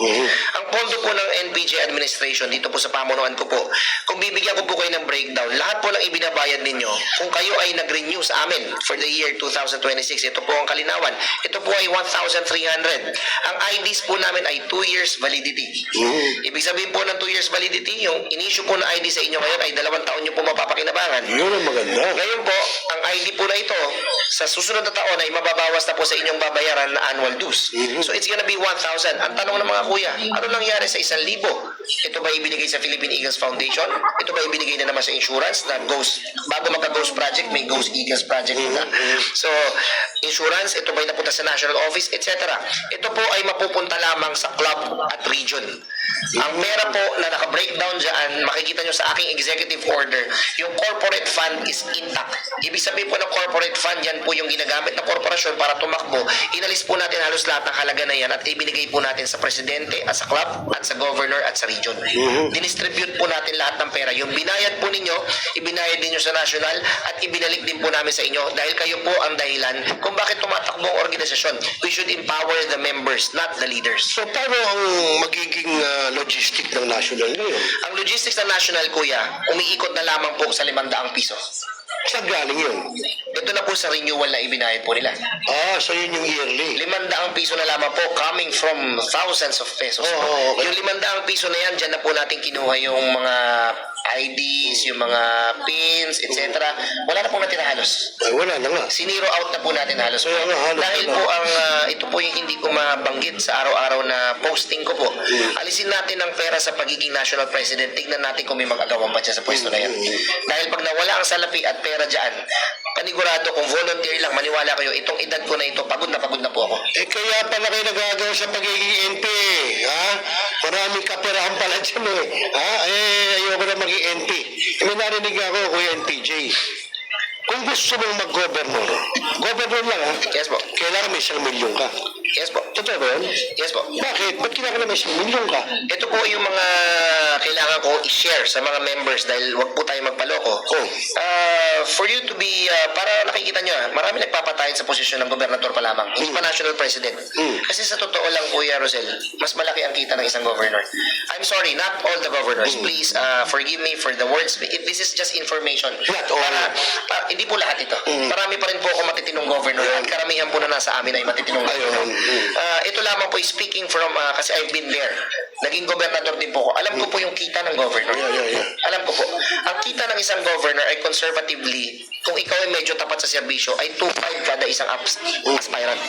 Speaker 2: Ang pondo po ng NPJ administration dito po sa pamunuan ko po, kung bibigyan ko po kayo ng breakdown, lahat po ng ibinabayad ninyo, kung kayo ay nag-renew sa amin for the year 2026, ito po ang kalinawan. Ito po ay 1,300. Ang IDs po namin ay 2 years validity. Ibig sabihin po ng 2 years validity, yung in-issue po na ID sa inyo ngayon ay 2 taon nyo po mapapakinabangan.
Speaker 1: Yun ang maganda.
Speaker 2: Ngayon po, ang ID po na ito, sa susunod na taon ay mababawas na po sa inyong babayaran na annual dues. So it's gonna be 1,000. Ang tanong ng mga kuya, ano nangyari sa 1,000? Ito ba ibinigay sa Philippine Eagles Foundation? Ito ba ibinigay na naman sa insurance na Ghost, bago magka-Ghost Project, may Ghost Eagles Project na. So, insurance, ito ba napunta sa National Office, etc. Ito po ay mapupunta lamang sa club at region. Ang pera po na naka-breakdown dyan, makikita nyo sa aking executive order, yung corporate fund is intact. Ibig sabihin po ng corporate fund, yan po yung ginagamit ng korporasyon para tumakbo. Inalis po natin halos lahat ng halaga na yan at ibinigay po natin sa presidente at sa club at sa governor at sa region. Dinistribute po natin lahat ng pera. Yung binayad po ninyo, ibinayad ninyo sa national at ibinalik din po namin sa inyo dahil kayo po ang dahilan kung bakit tumatakbo ang organisasyon. We should empower the members, not the leaders.
Speaker 1: So, paano ang magiging logistic ng national ngayon?
Speaker 2: Ang logistics ng national, kuya, umiikot na lamang po sa 500 piso.
Speaker 1: Saan galing yun?
Speaker 2: Ito na po sa renewal na ibinayad po nila.
Speaker 1: So yun yung yearly.
Speaker 2: 500 piso na lamang po coming from thousands of pesos.
Speaker 1: Okay.
Speaker 2: Yung 500 piso na yan, dyan na po natin kinuha yung mga IDs, yung mga pins, etc. Wala na po natin halos.
Speaker 1: Ay, wala na nga.
Speaker 2: Siniro out na po natin halos.
Speaker 1: Kaya nga, halos
Speaker 2: Dahil
Speaker 1: na.
Speaker 2: po ito po yung hindi ko mabanggit sa araw-araw na posting ko po. Alisin natin ang pera sa pagiging national president. Tignan natin kung may mag-agawang ba siya sa pwesto na yan. Dahil pag nawala ang salapi at pera dyan, panigurado kung volunteer lang, maniwala kayo, itong edad ko na ito, pagod na po ako.
Speaker 1: Kaya pala kayo nagagawa sa pagiging NP, ha? Maraming kaperahan pala dyan, ha? Ayoko na maging NP. May narinig ako, Kuya NPJ. Kung gusto mong mag-governor, governor lang, ha?
Speaker 2: Yes po.
Speaker 1: Kailangan may 1 milyon ka.
Speaker 2: Yes po.
Speaker 1: Totoo ba yun?
Speaker 2: Yes po.
Speaker 1: Bakit? Ba't kailangan na may 1 milyon ka?
Speaker 2: Ito po yung mga kailangan ko i-share sa mga members dahil wag po tayo magpaloko. For you to be, para nakikita nyo, marami nagpapatayin sa posisyon ng gobernador pa lamang. Hindi pa national president. Kasi sa totoo lang, Kuya Rosel, mas malaki ang kita ng isang governor. I'm sorry, not all the governors. Please forgive me for the words. This is just information.
Speaker 1: Not all.
Speaker 2: Hindi po lahat ito. Marami pa rin po ako matitinong governor at karamihan po na nasa amin ay matitinong governor. Ito lamang po speaking from, kasi I've been there. Naging gobernador din po ako. Alam ko po yung kita ng governor. Alam ko po. Ang kita ng isang governor ay conservatively, kung ikaw ay medyo tapat sa serbisyo, ay 2.5 kada isang aspirant.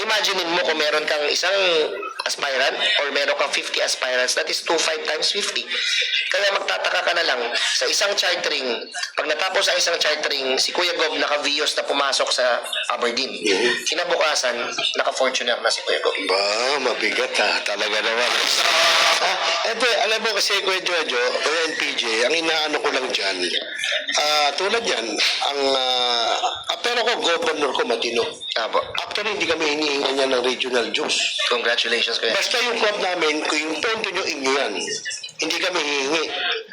Speaker 2: Imagine mo kung meron kang isang aspirant or meron kang 50 aspirants, that is 2.5 times 50. Kaya magtataka ka na lang, sa isang chartering, pag natapos ang isang chartering, si Kuya Gob naka-Vios na pumasok sa Aberdeen. Kinabukasan, naka-Fortuner na si Kuya Gob.
Speaker 1: Ba, mabigat ha. Talaga naman. Ito, alam mo kasi, Kuya Jojo, Kuya NPJ, ang inaano ko lang dyan, tulad yan, pero ko, governor ko matino.
Speaker 2: Apo.
Speaker 1: Actually, hindi kami hinihingan niya ng regional juice.
Speaker 2: Congratulations, Kuya.
Speaker 1: Basta yung club namin, kung yung ponto nyo, inyo yan. Hindi kami hihingi.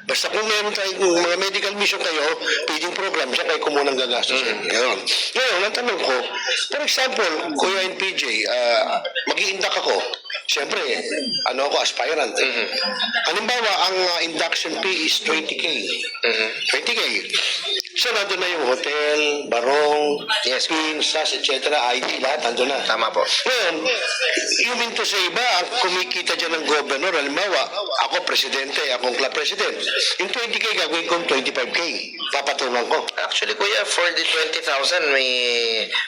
Speaker 1: Basta kung meron tayong mga medical mission kayo, pwedeng program, siya kayo kumunang gagastos. Ngayon, ang tanong ko, for example, Kuya NPJ, mag-i-induct ako. Siyempre, ako, aspirant. Halimbawa, ang induction fee is 20K. 20K. So, nandun na yung hotel, barong,
Speaker 2: Yes.
Speaker 1: pin, SAS, etc., ID, lahat nandun na.
Speaker 2: Tama po.
Speaker 1: Ngayon, you mean to say ba, ang kumikita dyan ng governor, halimbawa, ako presidente, akong club president, yung 20K gagawin kong 25K, papatungan ko.
Speaker 2: Actually, Kuya, for the 20,000, may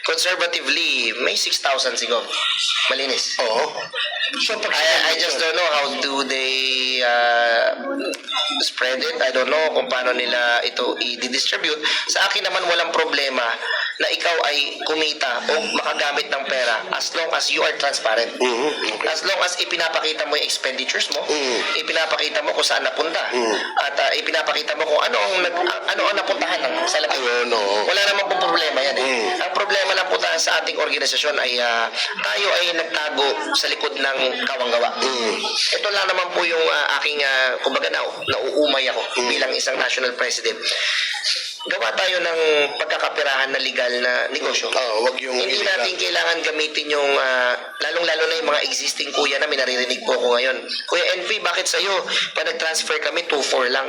Speaker 2: conservatively, may 6,000 siguro. Malinis.
Speaker 1: Oo. So, pag
Speaker 2: I just don't know how do they spread it. I don't know kung paano nila ito i-distribute. Sa akin naman walang problema na ikaw ay kumita o makagamit ng pera as long as you are transparent. As long as ipinapakita mo yung expenditures mo, ipinapakita mo kung saan napunta, at ipinapakita mo kung ano ang napuntahan ng salapi.
Speaker 1: Ayun, oo.
Speaker 2: Wala namang pong problema yan eh. Ang problema lang po sa ating organisasyon ay tayo ay nagtago sa likod ng kawanggawa. Ito lang naman po yung aking, kumbaga nauumay ako bilang isang national president. Gawa tayo ng pagkakapirahan na legal na negosyo.
Speaker 1: Wag yung
Speaker 2: Hindi natin kailangan gamitin yung, lalong-lalo na yung mga existing kuya na naririnig po ko ngayon. Kuya NP, bakit sa'yo, pa nag-transfer kami, 2,400 lang?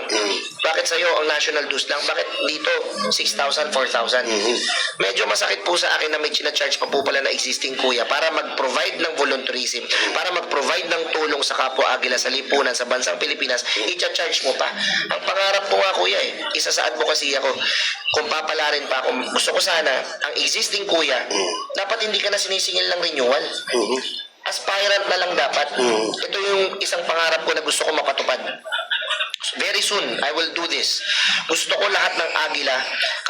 Speaker 2: Bakit sa'yo, ang national dues lang? Bakit dito, 6,000, 4,000? Medyo masakit po sa akin na may charge pa po pala na existing kuya para mag-provide ng volunteerism, para mag-provide ng tulong sa kapwa Agila sa lipunan sa bansang Pilipinas, i-charge mo pa. Ang pangarap ko nga kuya isa sa advocacy ako, kung papalarin pa ako, gusto ko sana, ang existing kuya, dapat hindi ka na sinisingil ng renewal. Aspirant na lang dapat. Ito yung isang pangarap ko na gusto ko mapatupad. Very soon, I will do this. Gusto ko lahat ng Agila,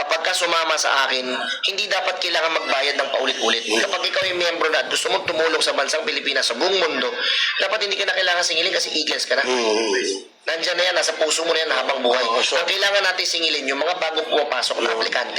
Speaker 2: kapag ka sumama sa akin, hindi dapat kailangan magbayad ng paulit-ulit. Kapag ikaw yung miyembro na at gusto mong tumulong sa bansang Pilipinas, sa buong mundo, dapat hindi ka na kailangan singilin kasi Eagles ka na. Nandyan na yan, nasa puso mo na yan habang buhay. Ang kailangan natin singilin yung mga bagong pumapasok na aplikante.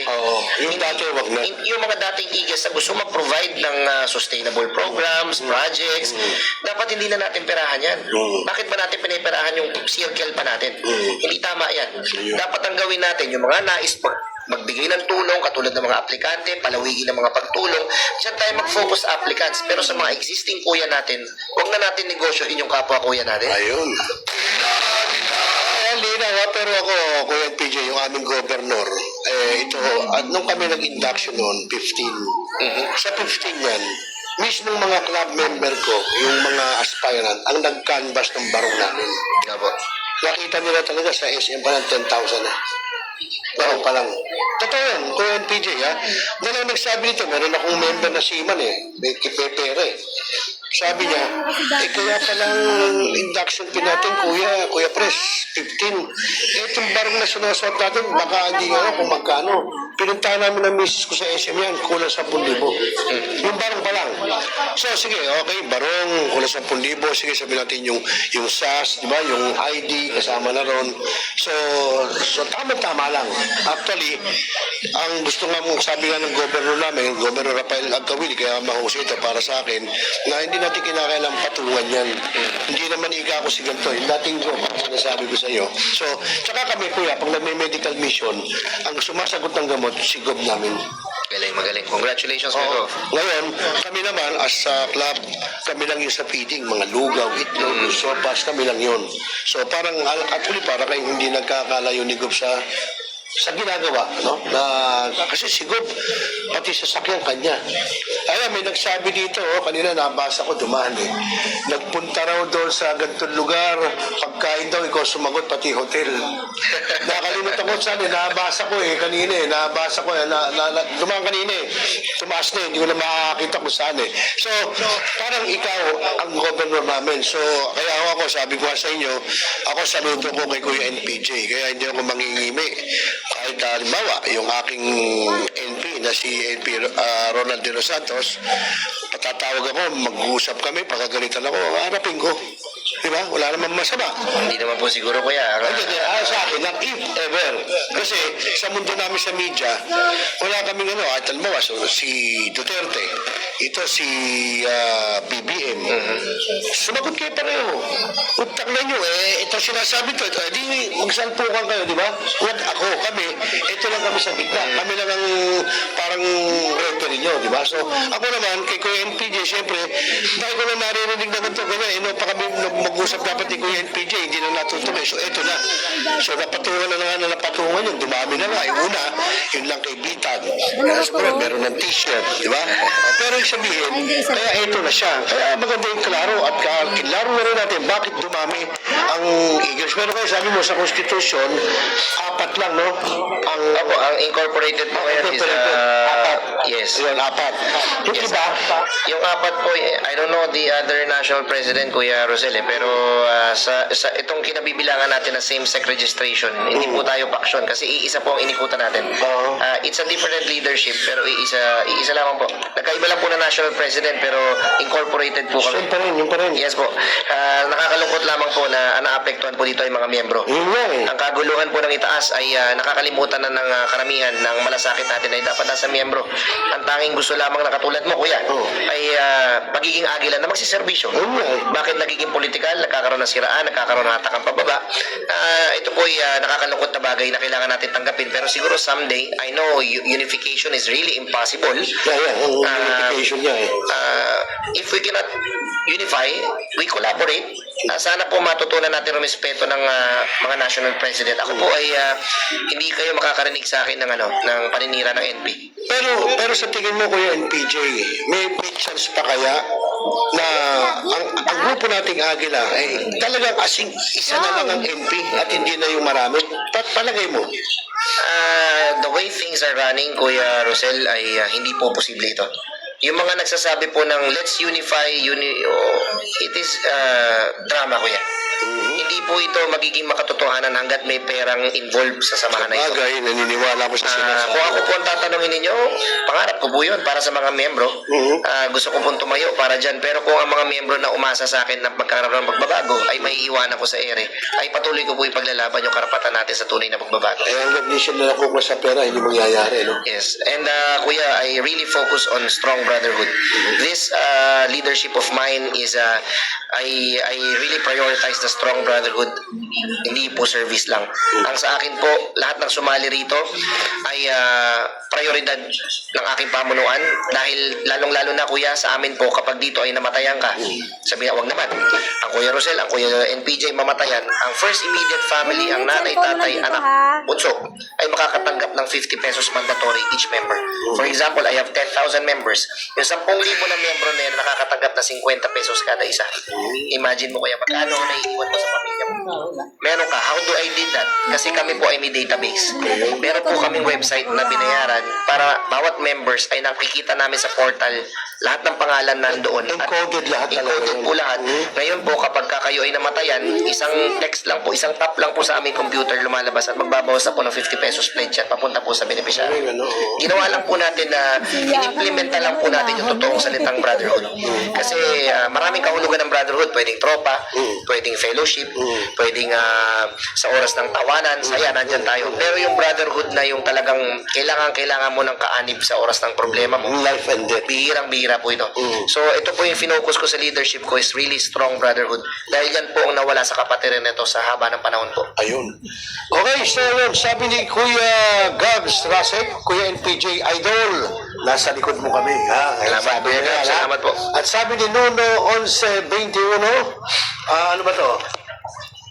Speaker 1: Yung dati, wag na.
Speaker 2: Yung mga dating Eagles na gusto mag-provide ng sustainable programs, projects, dapat hindi na natin perahan yan. Bakit ba natin piniperahan yung circle pa natin? Hindi tama yan. Dapat ang gawin natin, yung mga nais magbigay ng tulong katulad ng mga aplikante, palawigin ng mga pagtulong, diyan tayo mag-focus applicants. Pero sa mga existing kuya natin, huwag na natin negosyoin yung kapwa kuya natin.
Speaker 1: Ayun. Linaw, pero ako, Kuya PJ, yung aming governor, ito, at nung kami nag-induction noon, 15, sa 15 yan, mismong mga club member ko, yung mga aspirant, ang nag-canvas ng barong namin. Nakita nila talaga sa SM pa ng 10,000 na. Barong pa lang. Totoo yan, Kuya PJ, ha? Dahil nagsabi nito, meron akong member na Seaman may kipepere. Sabi niya, kaya palang induction pin natin, Kuya Pres, 15. Itong barong na sinasot natin, baka hindi nga kung magkano. Pinuntahan namin ng misis ko sa SM yan, kulang 10,000. Yung barong pa lang. So, sige, okay, barong, kulang 10,000. Sige, sabihin natin yung SAS, di ba? Yung ID, kasama na ron. So tama-tama lang. Actually, ang gusto nga mong sabi nga ng governor namin, Governor Rafael Agkawili, kaya mahusay ito para sa akin, na hindi natin kinakailang patungan yan. Hindi naman iga ako si ganito. Yung dating job, sinasabi ko sa iyo. So, tsaka kami, kuya, pag nag-medical mission, ang sumasagot ng gamot, si Gob namin.
Speaker 2: Magaling. Congratulations, Kuya.
Speaker 1: Ngayon, kami naman, as a club, kami lang yung sa feeding, mga lugaw, itlog, sopas, kami lang yun. So, parang, actually, para kayong hindi nagkakalayo ni Gob sa ginagawa, no? Kasi si Gob, pati sasakyan kanya. May nagsabi dito, kanina nabasa ko, dumaan nagpunta raw doon sa ganitong lugar, pagkain daw, ikaw sumagot, pati hotel. Nakalimutan ko saan nabasa ko kanina nabasa ko, dumaan kanina tumaas na hindi ko na makakita kung saan So, parang ikaw ang governor namin. So, kaya ako, sabi ko sa inyo, ako saludo ko kay Kuya NPJ, kaya hindi ako mangingimi. Kahit halimbawa, yung aking NP na si NP Ronald De Los Santos, patatawag ako, mag-uusap kami, pagkagalitan ako, harapin ko. Di ba? Wala namang masama.
Speaker 2: Hindi naman po siguro kuya.
Speaker 1: Hindi, sa akin, lang, if ever. Kasi sa mundo namin sa media, wala kaming ano, at alam mo, so, si Duterte, ito si BBM. Sumagot kayo pareho. Utak na nyo, ito sinasabi to, di magsalpukan kayo, di ba? What ako, kami, ito lang kami sa gitna. Kami lang ang parang referee nyo, di ba? So, ako naman, kay Kuya NPJ, siyempre, dahil ko na naririnig naman to, ganyan, pa kami mag-usap dapat ni Kuya NPJ, hindi na natutuloy. So, ito na. So, napatungan na nga na napatungan yun. Dumami na nga. Yung una, yun lang kay Bitag. Kaya meron ng t-shirt, di ba? Pero yung sabihin, kaya ito na siya. Kaya maganda yung klaro at klaro na rin natin bakit dumami ang Eagles. Pero kaya sabi mo sa Constitution, 4 lang, no?
Speaker 2: Ang incorporated po yan is
Speaker 1: apat.
Speaker 2: yes.
Speaker 1: Yun, 4. Yung
Speaker 2: Yes,
Speaker 1: iba,
Speaker 2: yung 4 po, I don't know the other national president, Kuya Rosel, pero sa itong kinabibilangan natin na same-sex registration, hindi po tayo paksyon kasi iisa po ang inikutan natin. It's a different leadership, pero iisa lamang po. Nagkaiba lang po na national president, pero incorporated po kami.
Speaker 1: yun pa rin.
Speaker 2: Yes po. Nakakalungkot lamang po na naapektuhan po dito ay mga miyembro.
Speaker 1: Yun nga eh.
Speaker 2: Ang kaguluhan po ng itaas ay nakakalimutan na ng karamihan ng malasakit natin ay dapat nasa miyembro. Ang tanging gusto lamang na katulad mo, kuya, ay magiging agilan na magsiservisyo. Bakit nagiging politikal? Nagkakaroon ng siraan, nagkakaroon ng hatakang pababa. Ito po ay nakakalungkot na bagay na kailangan natin tanggapin. Pero siguro someday, I know unification is really impossible.
Speaker 1: Unification niya eh.
Speaker 2: If we cannot unify, we collaborate. Sana po matutunan natin respeto ng mga national president. Ako po ay hindi kayo makakarinig sa akin ng ng paninira ng NP.
Speaker 1: Pero sa tingin mo, Kuya NPJ, may chance pa kaya na ang grupo nating Agila ay talagang asing isa na lang ang NP at hindi na yung marami? Palagay mo?
Speaker 2: The way things are running, Kuya Rosel, ay hindi po posible ito. Yung mga nagsasabi po ng let's unify, it is drama, kuya. Hindi po ito magiging makatotohanan hanggat may perang involved sa samahan na ito.
Speaker 1: Bagay, naniniwala ko sa sinasabi.
Speaker 2: Kung ako po ang tatanungin ninyo, pangarap ko po yun para sa mga miyembro. Gusto ko pong tumayo para dyan. Pero kung ang mga miyembro na umasa sa akin na pagkakaroon ng pagbabago ay may iwanan ko sa ere, ay patuloy ko po ipaglalaban yung karapatan natin sa tunay na pagbabago.
Speaker 1: Hanggang di siya nalakukla sa pera, hindi mangyayari, no?
Speaker 2: Yes. And kuya, I really focus on strong brotherhood. This leadership of mine is I really prioritize the strong brotherhood. Hindi po service lang. Ang sa akin po, lahat ng sumali rito ay prioridad ng aking pamunuan dahil lalong-lalo na kuya sa amin po kapag dito ay namatayan ka. Sabi na, wag naman. Ang Kuya Rosel, ang Kuya NPJ mamatayan, ang first immediate family, ang nanay, tatay, anak, bunso, ay makakatanggap ng 50 pesos mandatory each member. For example, I have 10,000 members. Yung 10,000 na membro na yan, nakakatanggap na 50 pesos kada isa. Imagine mo kaya magkano na iiwan mo sa pamilya mo. Meron ka. How do I did that? Kasi kami po ay may database. Meron po kaming website na binayaran para bawat members ay nakikita namin sa portal lahat ng pangalan nandoon.
Speaker 1: Encoded lahat talaga.
Speaker 2: Encoded po lahat. Ngayon po kapag kayo ay namatayan, isang text lang po, isang tap lang po sa aming computer lumalabas at magbabawas na po ng 50 pesos pledge at papunta po sa beneficiary. Ginawa lang po natin na inimplementa lang po natin yung totoong salitang brotherhood. Kasi maraming kahulugan ng brotherhood. Pwedeng tropa, pwedeng fellowship, pwedeng sa oras ng tawanan, saya, nandyan tayo. Pero yung brotherhood na yung talagang kailangan mo ng kaanib sa oras ng problema mo.
Speaker 1: Life and death.
Speaker 2: Bihirang-bihira po ito. So, ito po yung finocus ko sa leadership ko is really strong brotherhood. Dahil yan po ang nawala sa kapatiran nito sa haba ng panahon po.
Speaker 1: Ayun. Okay, so yun, sabi ni Kuya Gabs Rasek, Kuya NPJ Idol, nasa likod mo kami.
Speaker 2: Salamat, Kuya Gabs. Salamat po.
Speaker 1: At sabi ni Nuno 1121, ano ba to?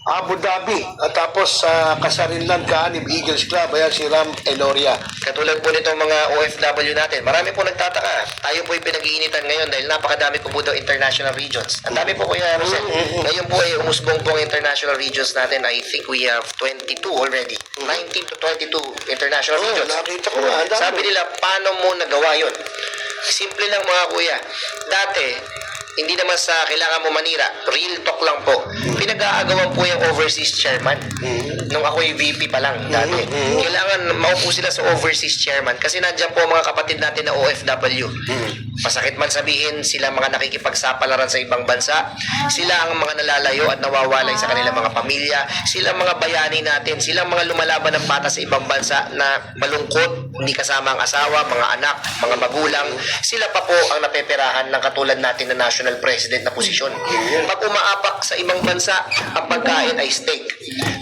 Speaker 1: Abu Dhabi. At tapos sa Kasarinlan Kaanib Eagles Club, ayan si Ram Eloria.
Speaker 2: Katulad po nitong mga OFW natin, marami po nagtataka. Tayo po ay pinag-iinitan ngayon dahil napakadami po daw international regions. Ang dami po, Kuya Rosel. Ngayon po ay umusbong po ang international regions natin. I think we have 22 already. 19 to 22 international regions.
Speaker 1: Nakita ko nga.
Speaker 2: Sabi nila, paano mo nagawa yun? Simple lang mga kuya. Dati, hindi naman sa kailangan mo manira. Real talk lang po. nag-aagawan po yung overseas chairman. Nung ako yung VP pa lang dati. Kailangan maupo sila sa overseas chairman kasi nandiyan po ang mga kapatid natin na OFW. Masakit man sabihin, sila mga nakikipagsapalaran sa ibang bansa, sila ang mga nalalayo at nawawalay sa kanilang mga pamilya, sila mga bayani natin, sila mga lumalaban ng patas sa ibang bansa na malungkot, hindi kasama ang asawa, mga anak, mga magulang, sila pa po ang napeperahan ng katulad natin na national president na posisyon. Pag umaapak sa ibang bansa, ang pagkain ay steak.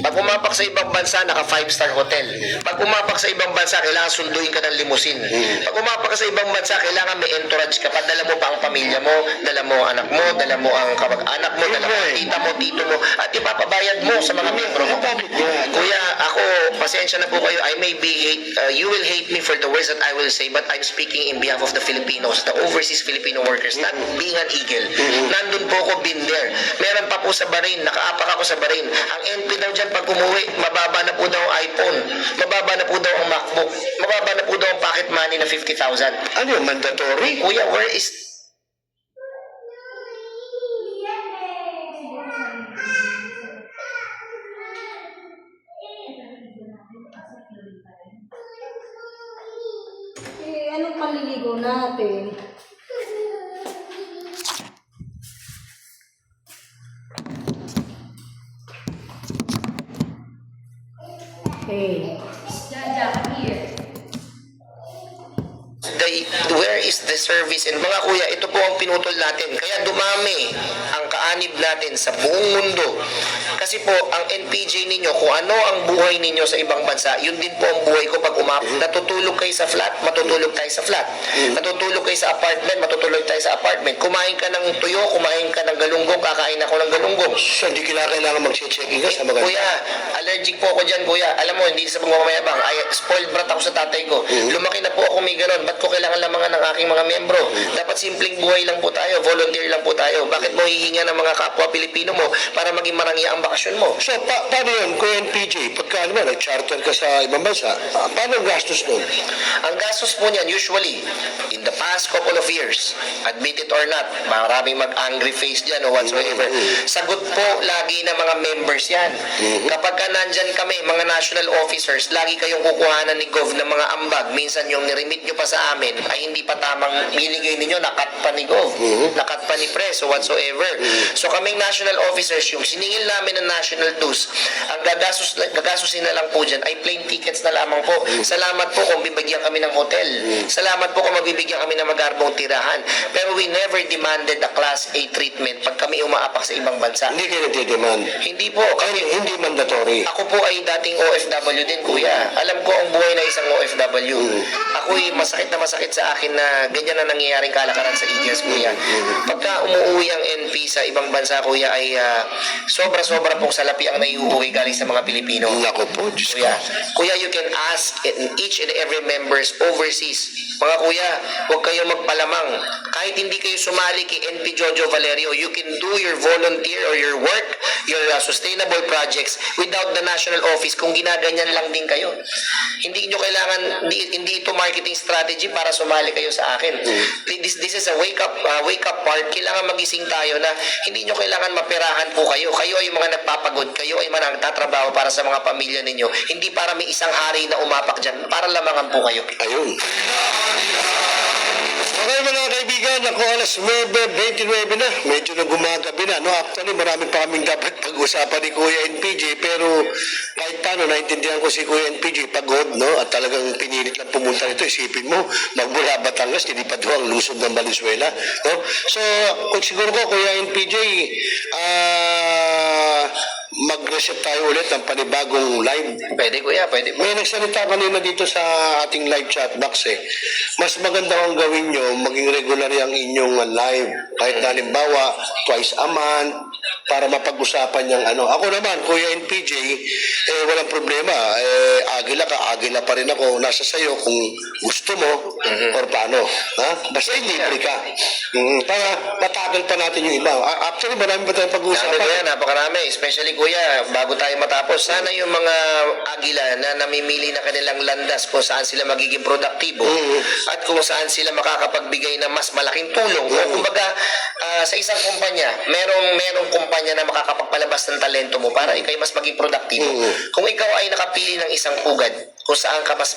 Speaker 2: Pag umapak sa ibang bansa, naka 5-star hotel. Pag umapak sa ibang bansa, kailangan sunduin ka ng limousine. Pag umapak ka sa ibang bansa, kailangan may entourage ka pa. Dala mo pa ang pamilya mo, dala mo ang anak mo, dala mo ang kamag-anak mo, dala mo ang tita mo, tito mo, at ipapabayad mo sa mga membro mo. Kuya, ako, pasensya na po kayo. I may be, you will hate me for the words that I will say, but I'm speaking in behalf of the Filipinos, the overseas Filipino workers, not being an eagle. Nandun po ako, been there. Meron pa po sa Bahrain, nakaapak ako sa Bahrain. Ang NP daw dyan pag umuwi, mababa na po daw ang iPhone, mababa na po daw ang MacBook, mababa na po daw ang pocket money na 50,000.
Speaker 1: Ano yung mandatory?
Speaker 2: Kuya, where is...
Speaker 3: Anong maliligo natin? Okay.
Speaker 4: Jaja, come here.
Speaker 2: Where is the service? And mga kuya, ito po ang pinutol natin. Kaya dumami ang kaanib natin sa buong mundo. Kasi po, ang NPJ ninyo, kung ano ang buhay ninyo sa ibang bansa, yun din po ang buhay ko pag natutulog kayo sa flat, matutulog tayo sa flat. Natutulog kayo sa apartment, matutulog tayo sa apartment. Kumain ka ng tuyo, kumain ka ng galunggong, kakain ako ng galunggong.
Speaker 1: So, hindi kailangan mag-checking ka sa mga...
Speaker 2: Kuya, allergic po ako dyan, kuya. Alam mo, hindi sa pagmamayabang. Ay, spoiled brat ako sa tatay ko. Lumaki na po ako may ganon. Ba't ko kailangan lamangan ng aking mga membro? Dapat simpleng buhay lang po tayo. Volunteer lang po tayo. Bakit mo hihinga ng mga kapwa Pilipino mo para maging marangya ang bakasyon mo?
Speaker 1: So, paano yun, Kuya NPJ? Pagka naman, nag-charter ka sa ibang bansa, paano ang gastos nun?
Speaker 2: Ang gastos po niyan, usually, in the past couple of years, admit it or not, maraming mag-angry face dyan or whatsoever, sagot po lagi ng mga members yan. Kapag ka nandyan kami, mga national officers, lagi kayong kukuhanan ni Gov ng mga ambag. Minsan yung niremit nyo pa sa amin ay hindi pa tamang binigay ninyo, nakat pa ni Gov, nakat pa ni Pres or whatsoever. So kaming national officers, yung siningil namin ng national dues, ang gagastusin na lang po dyan ay plane tickets na lamang po. Salamat po kung bibigyan kami ng hotel. Salamat po kung mabibigyan kami ng magarbong tirahan. Pero we never demanded a Class A treatment pag kami umaapak sa ibang bansa.
Speaker 1: Hindi kayo nagdidemand.
Speaker 2: Hindi po.
Speaker 1: Hindi mandatory.
Speaker 2: Ako po ay dating OFW din, kuya. Alam ko ang buhay na isang OFW. Ako'y masakit na masakit sa akin na ganyan na nangyayaring kalakaran sa Eagles, kuya. Pagka umuwi ang NP sa ibang bansa, kuya, ay sobra-sobra pong salapi ang naiuwi galing sa mga Pilipino.
Speaker 1: Nako po, Diyos ko.
Speaker 2: Kuya, you can ask each and every members overseas. Mga kuya, huwag kayong magpalamang. Kahit hindi kayo sumali kay NP Jojo Valerio, you can do your volunteer or your work, your sustainable projects without the national office kung ginaganyan lang din kayo. Hindi nyo kailangan, hindi ito marketing strategy para sumali kayo sa akin. This is a wake up part. Kailangan magising tayo na hindi nyo kailangan maperahan po kayo. Kayo ay mga nagpapagod. Kayo ay mga nagtatrabaho para sa mga pamilya ninyo. Hindi para may isang hari na umapak dyan. Para lamangan po kayo.
Speaker 1: Ayun. Okay mga kaibigan, ako alas 9:29 na. Medyo na gumagabi na. No, actually, marami pa kaming dapat pag-usapan ni Kuya NPJ. Pero kahit paano, naintindihan ko si Kuya NPJ pagod, no? At talagang pinilit lang pumunta nito. Isipin mo, magmula Batangas, hindi pa doon ang lusog ng Valenzuela. No? So, kung siguro ko, Kuya NPJ, mag-reset tayo ulit ng panibagong live.
Speaker 2: Pwede kuya, pwede.
Speaker 1: May nagsalita kanina dito sa ating live chat box eh. Mas maganda kung gawin nyo, maging regular yung inyong live. Kahit na halimbawa, twice a month, para mapag-usapan yung ano. Ako naman, Kuya NPJ, walang problema. Agila ka, agila pa rin ako. Nasa sayo kung gusto mo or paano. Ha? Basta libre ka. Para matakil pa natin yung iba. Actually, marami pa tayong
Speaker 5: Dami
Speaker 1: pag-uusapan.
Speaker 5: kuya, napakarami. Especially kuya, bago tayo matapos, sana yung mga agila na namimili na kanilang landas kung saan sila magiging produktibo at kung saan sila makakapagbigay ng mas malaking tulong. O kumbaga, sa isang kumpanya, merong kumpanya na makakapagpalabas ng talento mo para ikay mas maging produktibo. Kung ikaw ay nakapili ng isang pugad kung saan ka mas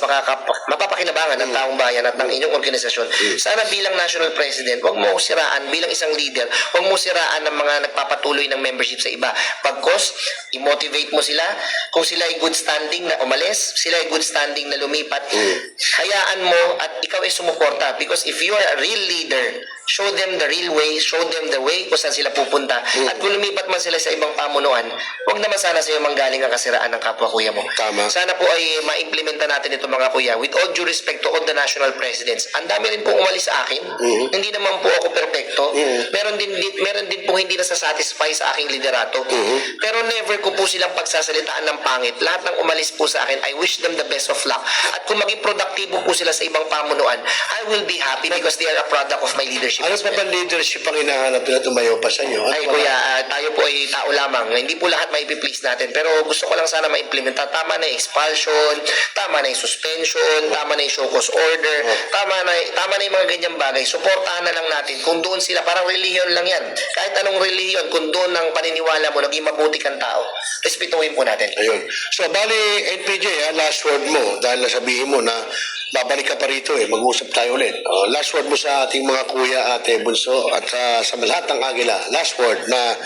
Speaker 5: mapapakinabangan ng taong bayan at ng inyong organisasyon, sana bilang national president, huwag mo siraan bilang isang leader, huwag mo siraan ng mga nagpapatuloy ng membership sa iba. Pagkos, i-motivate mo sila. Kung sila ay good standing na umalis, sila ay good standing na lumipat, hayaan mo at ikaw ay sumuporta. Because if you are a real leader, show them the real way, show them the way kung saan sila pupunta. At kung lumipat man sila sa ibang pamunuan, huwag naman sana sa iyo manggaling ang kasiraan ng kapwa kuya mo.
Speaker 1: Tama.
Speaker 5: Sana po ay ma-implementa natin ito mga kuya. With all due respect to all the national presidents, ang dami rin po umalis sa akin. Hindi naman po ako perfecto. Meron din po hindi nasasatisfy sa aking liderato. Pero never ko po silang pagsasalitaan ng pangit. Lahat ng umalis po sa akin, I wish them the best of luck. At kung maging produktibo po sila sa ibang pamunuan, I will be happy because they are a product of my leadership.
Speaker 1: Ano pa ba leadership ang hinahanap na tumayo pa sa inyo?
Speaker 5: Ay kuya, tayo po ay tao lamang. Hindi po lahat mai-please natin. Pero gusto ko lang sana ma-implementa. Tama na yung expulsion, tama na yung suspension, tama na yung show cause order, tama na yung mga ganyang bagay. Suportahan na lang natin. Kung doon sila, parang reliyon lang yan. Kahit anong reliyon, kung doon ang paniniwala mo, naging mabuti kang tao, respetuhin po natin.
Speaker 1: Ayun. So, bali, NPJ, last word mo, dahil nasabihin mo na babalik ka pa rito mag-usap tayo ulit. Last word mo sa ating mga kuya, ate, bunso, at sa lahat ng agila, last word na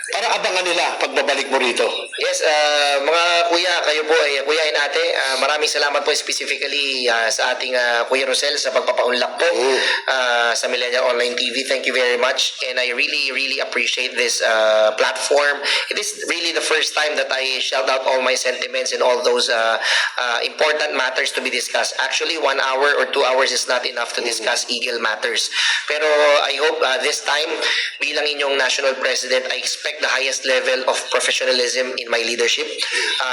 Speaker 1: para abangan nila pagbabalik mo rito.
Speaker 5: Yes, mga kuya, kayo po ay kuya and ate, maraming salamat po specifically sa ating Kuya Rosel sa pagpapaunlak po sa Millennial Online TV. Thank you very much and I really appreciate this platform. It is really the first time that I shout out all my sentiments and all those important matters to be discussed. Actually, 1 hour or 2 hours is not enough to discuss Eagle matters. Pero I hope this time, bilang inyong National President, I expect the highest level of professionalism in my leadership.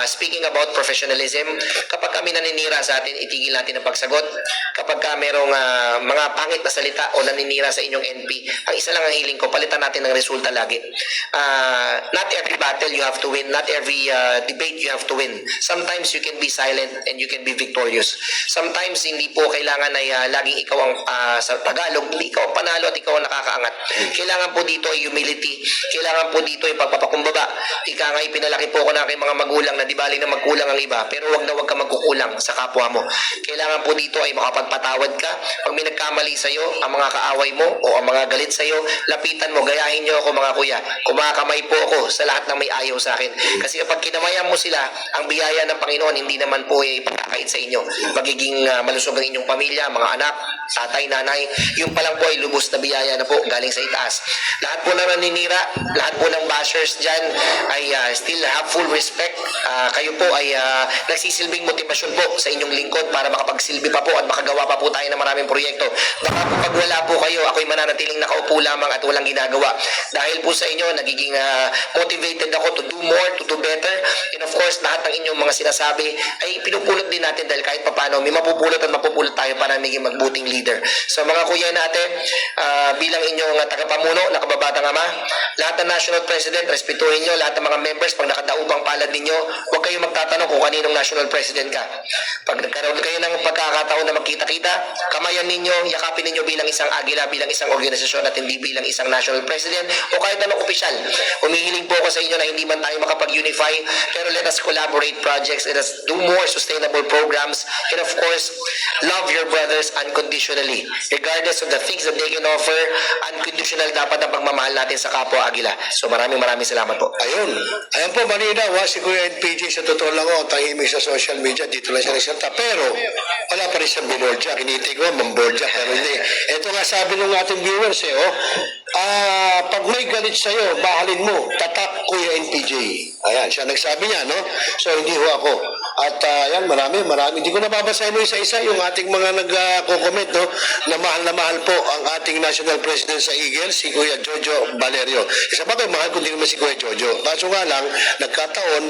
Speaker 5: Speaking about professionalism, kapag kami naninira sa atin, itigil natin ang pagsagot. Kapag merong mga pangit na salita o naninira sa inyong NP, ang isa lang ang hiling ko, palitan natin ng resulta lagi. Not every battle you have to win, not every debate you have to win. Sometimes you can be silent and you can be victorious. Sometimes hindi po kailangan ay laging ikaw ang sa Tagalog, hindi ikaw ang panalo at ikaw ang nakakaangat. Kailangan po dito ay humility. Kailangan po dito ay pagpapakumbaba. Ika nga pinalaki po ako ng aking mga magulang na di bali na magkulang ang iba, pero wag na wag ka magkukulang sa kapwa mo. Kailangan po dito ay makapagpatawad ka. Pag may nagkamali sa'yo, ang mga kaaway mo o ang mga galit sa'yo, lapitan mo, gayahin nyo ako mga kuya. Kumakamay po ako sa lahat ng may ayaw sa akin. Kasi kapag kinamayan mo sila, ang biyaya ng Panginoon hindi naman po ay ipagkakait sa inyo. Magiging malusog ang inyong pamilya, mga anak, tatay, nanay, yung pa lang po ay lubos na biyaya na po galing sa itaas. Lahat po na naninira, lahat po ng bashers dyan ay still have full respect. Kayo po ay nagsisilbing motivasyon po sa inyong lingkod para makapagsilbi pa po at makagawa pa po tayo ng maraming proyekto. Baka po pag wala po kayo, ako'y mananatiling nakaupo lamang at walang ginagawa. Dahil po sa inyo, nagiging motivated ako to do more, to do better. And of course, lahat ng inyong mga sinasabi ay pinupulot din natin dahil kahit papano, may mapupulot at mapupulot tayo para maging magbuting leader. So mga kuya natin, bilang inyong tagapamuno, nakababatang ama, lahat ng national president, respetuhin nyo, lahat ng mga members, pag nakadaupang palad ninyo, huwag kayong magtatanong kung kaninong national president ka. Pag nagkaroon kayo ng pagkakataon na magkita-kita, kamayan ninyo, yakapin ninyo bilang isang agila, bilang isang organisasyon at hindi bilang isang national president o kahit anong opisyal. Humihiling po ako sa inyo na hindi man tayo makapag-unify, pero let us collaborate projects, let us do more sustainable programs, and of course, love your brothers unconditionally. Regardless of the things that they can offer, unconditional dapat ang pagmamahal natin sa kapwa agila. So maraming salamat po.
Speaker 1: Ayun. Ayan po, malinaw si Kuya NPJ sa totoo lang tahimik sa social media, dito lang siya nagsalita. Pero, wala pa rin siyang binordya. Kinitig ko, mambordya, pero hindi. Ito nga sabi ng ating viewers pag may galit sa'yo, bahalin mo, tatak Kuya NPJ. Ayan, siya nagsabi niya, no? So, hindi ho ako. At yan, marami. Hindi ko nababasahin mo isa-isa yung ating mga nag-comment, no? Na mahal po ang ating National President sa Eagles, si Kuya Jojo Valerio. Isa ba kayo, mahal ko din naman si Kuya Jojo. Kaso nga lang, nagkataon,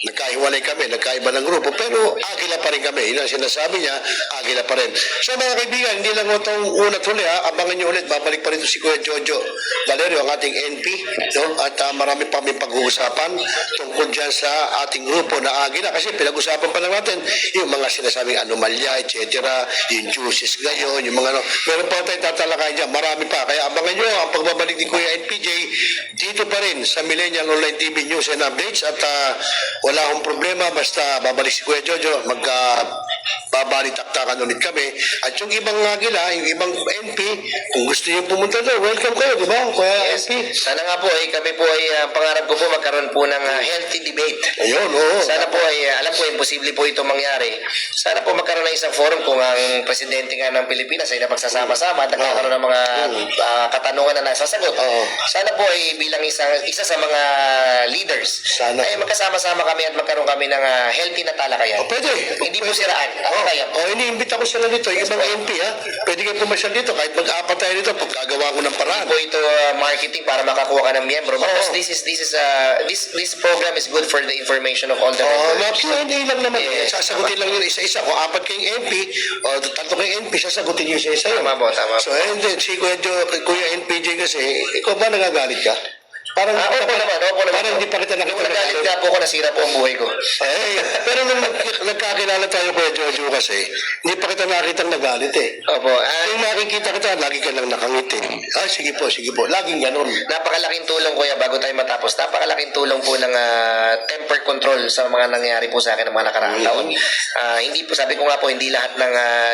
Speaker 1: nagkahiwalay kami, nagkaiba ng grupo, pero Agila pa rin kami. Yun ang sinasabi niya, Agila pa rin. So mga kaibigan, hindi lang itong una't huli, abangan niyo ulit, babalik pa rin si Kuya Jojo Valerio, ang ating NP, no? At marami pa kami pag-uusapan tungkol dyan sa ating grupo na Agila, kasi pinag-usapan pa lang natin yung mga sinasabing anomalya, etc., yung juices ngayon, yung mga ano, meron pa tayong tatalakayan dyan, marami pa, kaya abangan nyo ang pagbabalik ni Kuya NPJ dito pa rin sa Millennial Online TV News and Updates. At wala akong problema, basta babalik si Kuya Jojo, babalitaktakan ulit kami. At yung ibang Agila, yung ibang NP, kung gusto nyo pumunta doon, welcome kayo, di ba? Kuya
Speaker 5: Yes.
Speaker 1: NP.
Speaker 5: Sana nga po ay kami po ay pangarap ko po magkaroon po ng healthy debate.
Speaker 1: Ayun, oo.
Speaker 5: Sana po ay alam ko imposible po ito mangyari. Sana po magkaroon ng isang forum kung ang presidente nga ng Pilipinas ay napagsasama-sama at nagkakaroon ng mga katanungan na nasasagot.
Speaker 1: Oo.
Speaker 5: Sana po ay bilang isa sa mga leaders
Speaker 1: Sana.
Speaker 5: ay magkasama-sama kami at magkaroon kami ng healthy na talakayan.
Speaker 1: Pwede.
Speaker 5: Hindi po siraan. Ako kaya.
Speaker 1: Iniimbita ko sila dito, yung ibang NP, ha? Pwede kayo pumasyal dito, kahit mag-apat tayo dito, pagkagawa ko ng paraan.
Speaker 5: Po ito marketing para makakuha ka ng miyembro. Because this program is good for the information of all the members.
Speaker 1: Hindi lang naman.
Speaker 5: Yes,
Speaker 1: Sasagutin lang yun isa-isa. Kung apat kayong MP, o tatlo kayong MP, sasagutin yun isa-isa yun.
Speaker 5: Tama po, tama po.
Speaker 1: So, and then, si Kuya NPJ kasi, ikaw ba nagagalit ka? Parang,
Speaker 5: Opo naman.
Speaker 1: parang hindi pa kita nakita.
Speaker 5: Nagalit nga po ako, nasira po ang buhay ko.
Speaker 1: Pero nung nagkakilala tayo, Kuya Jojo, kasi, hindi pa kita nakitang nagalit eh.
Speaker 5: Opo.
Speaker 1: Kung nakikita kita, lagi ka lang nakangiti. Sige po. Laging ganun.
Speaker 5: Napakalaking tulong, kuya, bago tayo matapos. Napakalaking tulong po ng temper control sa mga nangyari po sa akin ng mga nakaraang taon. Hindi po, sabi ko nga po, hindi lahat ng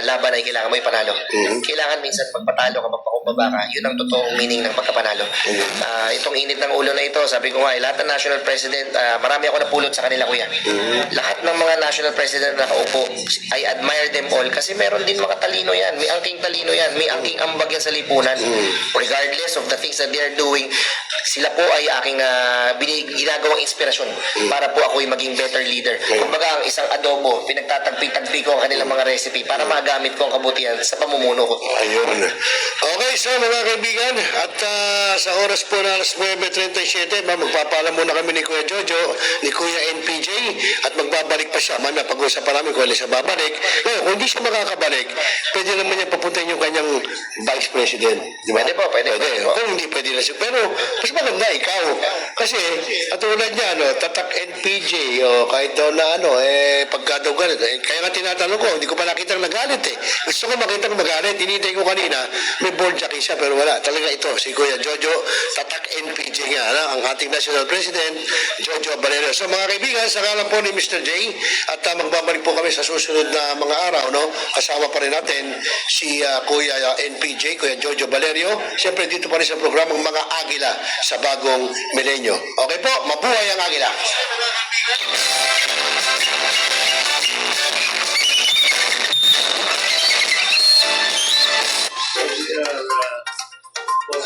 Speaker 5: laban ay kailangan mo ipanalo. Kailangan minsan magpatalo ka, magpakumbaba ka. Yun ang totoong meaning ng pagkapanalo. Itong init ng ulo na ito, sabi ko nga, lahat ng national president, marami ako napulot sa kanila, kuya. Lahat ng mga national president na nakaupo, I admire them all kasi meron din mga talino yan. May angking talino yan. May angking ambag yan sa lipunan. Regardless of the things that they are doing, sila po ay aking ginagawang inspirasyon para po ako'y maging better leader. Kumbaga, ang isang adobo, pinagtatagpi-tagpi ko ang kanilang mga recipe para magamit ko ang kabutihan sa pamumuno ko.
Speaker 1: Ayun. Okay, so mga kaibigan, at sa oras po na alas 9:37, magpapaalam muna kami ni Kuya Jojo, ni Kuya NPJ, at magbabalik pa siya. Mamaya pag-uusapan namin kung siya babalik. Ngayon, kung hindi siya makakabalik, pwede naman niya papuntahin yung kanyang Vice President. Di ba?
Speaker 5: Pwede po.
Speaker 1: Kung hindi, pwede na siya. Pero, mas maganda ikaw. Kasi, katulad niya, tatak NPJ, kahit daw na pagka daw galit. Kaya nga tinatanong ko, hindi ko pa nakitang nagalit eh. Gusto ko makitang magalit. Tinitay ko kanina, may board jockey siya, pero wala. Talaga ito, si Kuya Jojo, tatak NPJ nga, ang ating National President, Jojo Valerio. So mga kaibigan, sa ngalan po ni Mr. J, at magbabalik po kami sa susunod na mga araw, kasama pa rin natin si Kuya NPJ, Kuya Jojo Valerio. Siyempre dito pa rin sa programang Mga Agila sa Bagong Milenyo. Okay po, mabuhay ang Agila!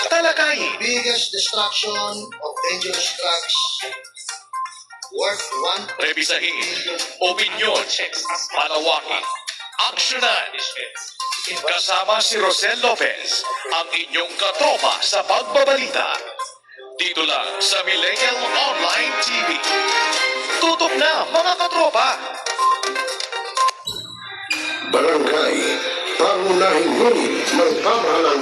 Speaker 6: Talakayin,
Speaker 1: Biggest destruction of dangerous drugs worth 1
Speaker 6: rebisahin, opinion, palawakin, aksyonan. Kasama si Rosel Lopez, ang inyong katropa sa pagbabalita. Dito lang sa Millennial Online TV. Tutok na mga katropa!
Speaker 1: Barangay, pangunahing unit ng pamahalaan